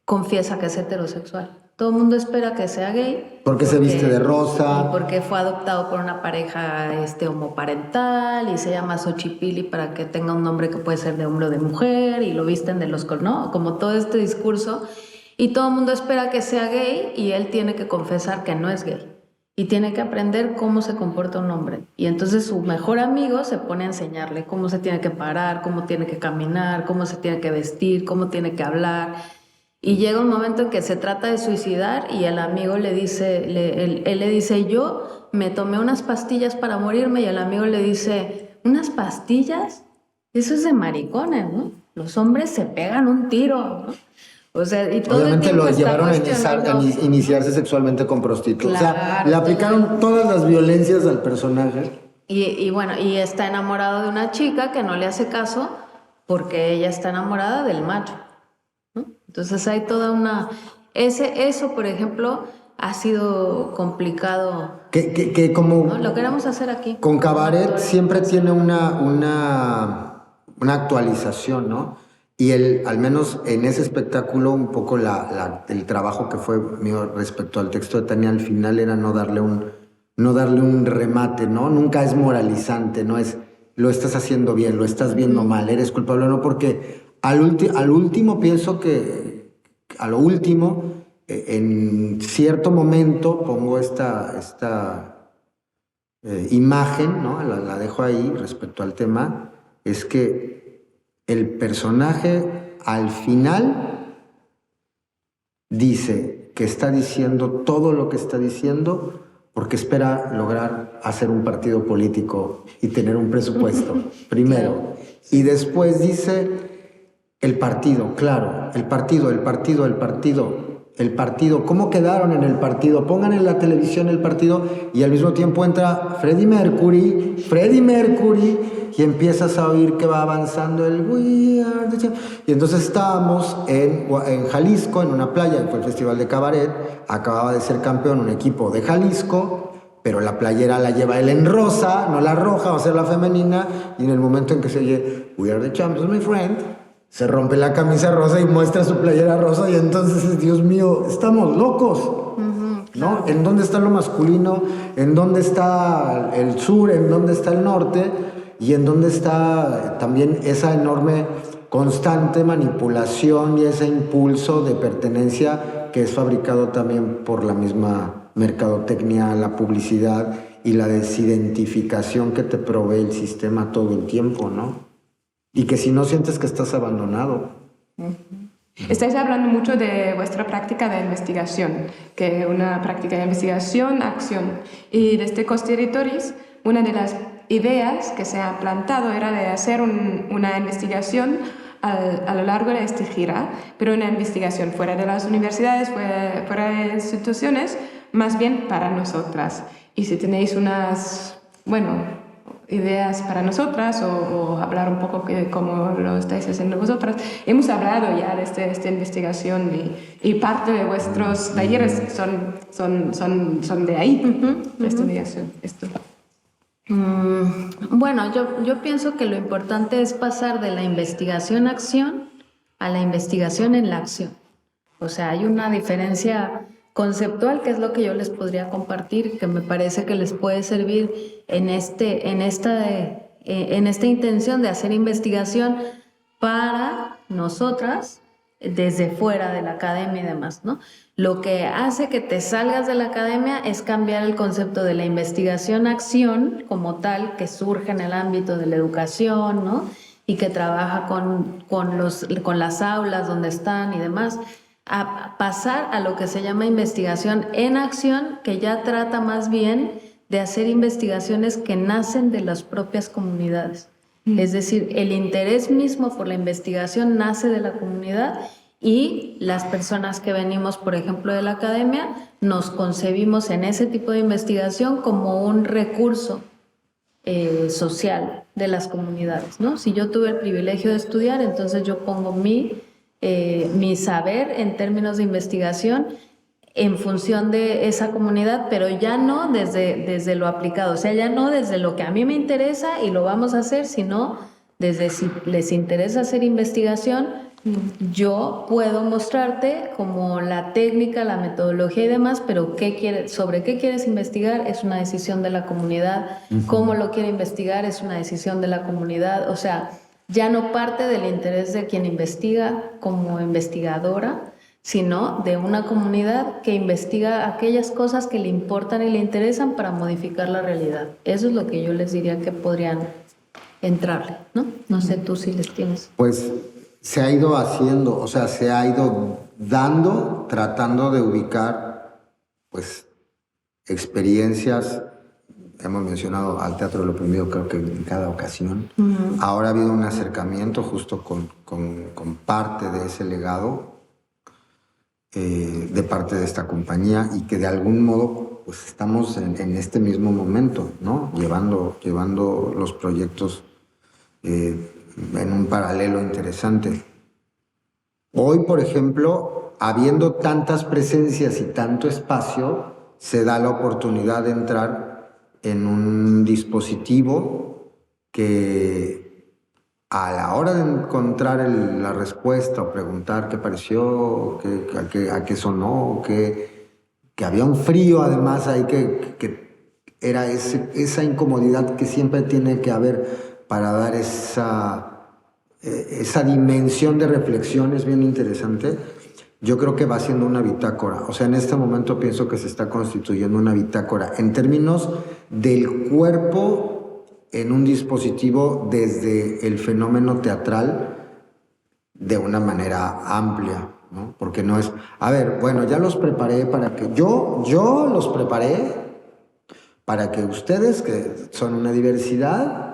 confiesa que es heterosexual. Todo el mundo espera que sea gay.
Porque se viste de rosa.
Y porque fue adoptado por una pareja homoparental y se llama Xochipilli para que tenga un nombre que puede ser de hombre o de mujer y lo visten de los colores, ¿no? Como todo este discurso. Y todo el mundo espera que sea gay y él tiene que confesar que no es gay. Y tiene que aprender cómo se comporta un hombre. Y entonces su mejor amigo se pone a enseñarle cómo se tiene que parar, cómo tiene que caminar, cómo se tiene que vestir, cómo tiene que hablar. Y llega un momento en que se trata de suicidar y el amigo le dice, él le dice, yo me tomé unas pastillas para morirme, y el amigo le dice, ¿unas pastillas? Eso es de maricones, ¿no? Los hombres se pegan un tiro, ¿no? O sea, y todo
obviamente
el tiempo
lo
está
llevaron a
cuestionando.
iniciarse sexualmente con prostitutas.
Claro,
o sea, le aplicaron todas las violencias al personaje.
Y bueno, y está enamorado de una chica que no le hace caso porque ella está enamorada del macho, ¿no? Entonces hay toda una... Eso, por ejemplo, ha sido complicado.
Que como...
¿No? Lo queremos hacer aquí.
Con Cabaret siempre tiene una actualización, ¿no? Y al menos en ese espectáculo, un poco el trabajo que fue mío respecto al texto de Tania al final era no darle un remate, ¿no? Nunca es moralizante, no es lo estás haciendo bien, lo estás viendo mal, eres culpable, no, porque al último pienso que a lo último en cierto momento pongo esta imagen, ¿no? La dejo ahí respecto al tema, es que el personaje al final dice que está diciendo todo lo que está diciendo porque espera lograr hacer un partido político y tener un presupuesto, primero. Y después dice el partido, claro, el partido. ¿Cómo quedaron en el partido? Pongan en la televisión el partido y al mismo tiempo entra Freddie Mercury y empiezas a oír que va avanzando el We Are the Champions. Y entonces estábamos en Jalisco, en una playa, fue el Festival de Cabaret, acababa de ser campeón un equipo de Jalisco, pero la playera la lleva él en rosa, no la roja, va a ser la femenina, y en el momento en que se oye We Are the Champions, my friend, se rompe la camisa rosa y muestra su playera rosa y entonces, Dios mío, estamos locos, ¿no? ¿En dónde está lo masculino? ¿En dónde está el sur? ¿En dónde está el norte? ¿Y en dónde está también esa enorme constante manipulación y ese impulso de pertenencia que es fabricado también por la misma mercadotecnia, la publicidad y la desidentificación que te provee el sistema todo el tiempo, ¿no? Y que si no sientes que estás abandonado.
Estáis hablando mucho de vuestra práctica de investigación, que es una práctica de investigación, acción. Y desde Costeritoris, una de las ideas que se ha plantado era de hacer una investigación a lo largo de esta gira, pero una investigación fuera de las universidades, fuera de instituciones, más bien para nosotras. Y si tenéis unas, ideas para nosotras o hablar un poco de cómo lo estáis haciendo vosotras. Hemos hablado ya de esta investigación y parte de vuestros talleres son de ahí, de esta investigación.
Bueno, yo pienso que lo importante es pasar de la investigación-acción a la investigación en la acción. O sea, hay una diferencia conceptual, que es lo que yo les podría compartir, que me parece que les puede servir en esta intención de hacer investigación para nosotras desde fuera de la academia y demás, ¿no? Lo que hace que te salgas de la academia es cambiar el concepto de la investigación-acción como tal, que surge en el ámbito de la educación, ¿no? Y que trabaja con las aulas donde están y demás, a pasar a lo que se llama investigación en acción, que ya trata más bien de hacer investigaciones que nacen de las propias comunidades. Es decir, el interés mismo por la investigación nace de la comunidad y las personas que venimos, por ejemplo, de la academia, nos concebimos en ese tipo de investigación como un recurso social de las comunidades, ¿no? Si yo tuve el privilegio de estudiar, entonces yo pongo mi saber en términos de investigación en función de esa comunidad, pero ya no desde lo aplicado, o sea, ya no desde lo que a mí me interesa y lo vamos a hacer, sino desde si les interesa hacer investigación, yo puedo mostrarte como la técnica, la metodología y demás, pero sobre qué quieres investigar es una decisión de la comunidad, cómo lo quiere investigar es una decisión de la comunidad, o sea, ya no parte del interés de quien investiga como investigadora, sino de una comunidad que investiga aquellas cosas que le importan y le interesan para modificar la realidad. Eso es lo que yo les diría que podrían entrarle, ¿no? No sé tú si les tienes.
Pues se ha ido haciendo, o sea, se ha ido dando, tratando de ubicar, pues, experiencias. Hemos mencionado al Teatro del Oprimido, creo que en cada ocasión. Ahora ha habido un acercamiento justo con parte de ese legado, de parte de esta compañía, y que de algún modo pues estamos en este mismo momento, ¿no? Llevando los proyectos en un paralelo interesante. Hoy, por ejemplo, habiendo tantas presencias y tanto espacio, se da la oportunidad de entrar en un dispositivo que a la hora de encontrar la respuesta o preguntar qué pareció, a qué sonó, que había un frío además ahí que era esa incomodidad que siempre tiene que haber para dar esa dimensión de reflexión, es bien interesante. Yo creo que va siendo una bitácora. O sea, en este momento pienso que se está constituyendo una bitácora en términos del cuerpo en un dispositivo desde el fenómeno teatral de una manera amplia, ¿no? Porque no es, a ver, bueno, ya los preparé para que yo los preparé para que ustedes, que son una diversidad,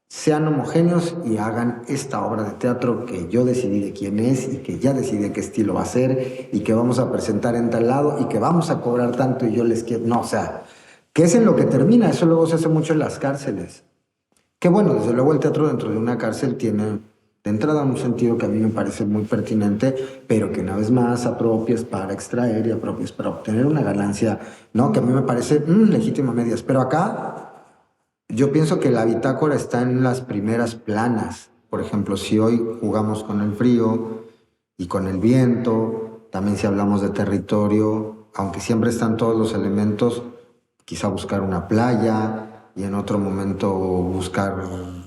sean homogéneos y hagan esta obra de teatro que yo decidí de quién es y que ya decidí qué estilo va a ser y que vamos a presentar en tal lado y que vamos a cobrar tanto y yo les quiero... No, o sea, que es en lo que termina. Eso luego se hace mucho en las cárceles. Que bueno, desde luego el teatro dentro de una cárcel tiene de entrada un sentido que a mí me parece muy pertinente, pero que una vez más apropias para extraer y apropias para obtener una ganancia, ¿no? Que a mí me parece legítima a medias. Pero acá yo pienso que la bitácora está en las primeras planas. Por ejemplo, si hoy jugamos con el frío y con el viento, también si hablamos de territorio, aunque siempre están todos los elementos, quizá buscar una playa y en otro momento buscar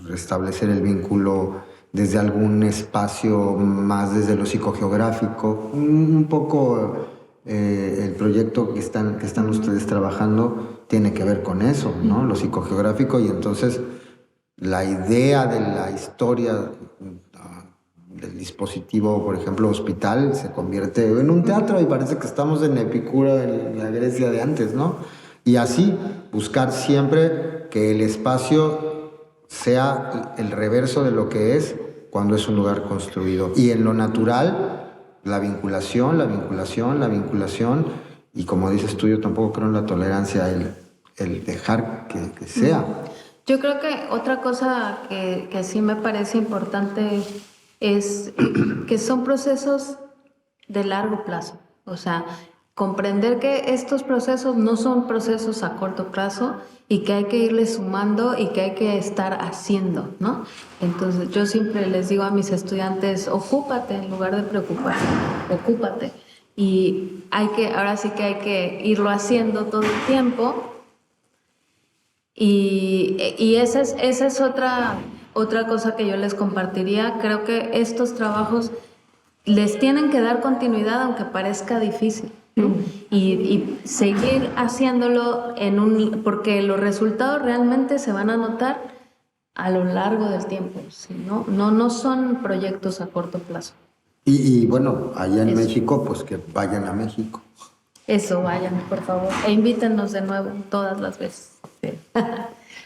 restablecer el vínculo desde algún espacio más desde lo psicogeográfico. Un poco el proyecto que están ustedes trabajando tiene que ver con eso, ¿no? Lo psicogeográfico, y entonces la idea de la historia del dispositivo, por ejemplo, hospital, se convierte en un teatro y parece que estamos en Epicuro, en la Grecia de antes, ¿no? Y así buscar siempre que el espacio sea el reverso de lo que es cuando es un lugar construido. Y en lo natural, la vinculación, y como dices tú, yo tampoco creo en la tolerancia, el dejar que sea.
Yo creo que otra cosa que sí me parece importante es que son procesos de largo plazo. O sea, comprender que estos procesos no son procesos a corto plazo y que hay que irle sumando y que hay que estar haciendo, ¿no? Entonces yo siempre les digo a mis estudiantes, ocúpate en lugar de preocuparte, ocúpate. Y ahora sí que hay que irlo haciendo todo el tiempo. Y esa es otra cosa que yo les compartiría. Creo que estos trabajos les tienen que dar continuidad aunque parezca difícil. Y seguir haciéndolo porque los resultados realmente se van a notar a lo largo del tiempo, ¿sí? No son proyectos a corto plazo.
Y bueno, allá en México, pues que vayan a México.
Eso, vayan, por favor. E invítennos de nuevo todas las veces. Sí.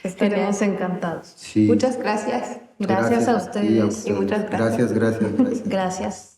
Estaremos encantados.
Sí.
Muchas gracias.
Gracias a ustedes.
Y muchas gracias.
Gracias.
Gracias.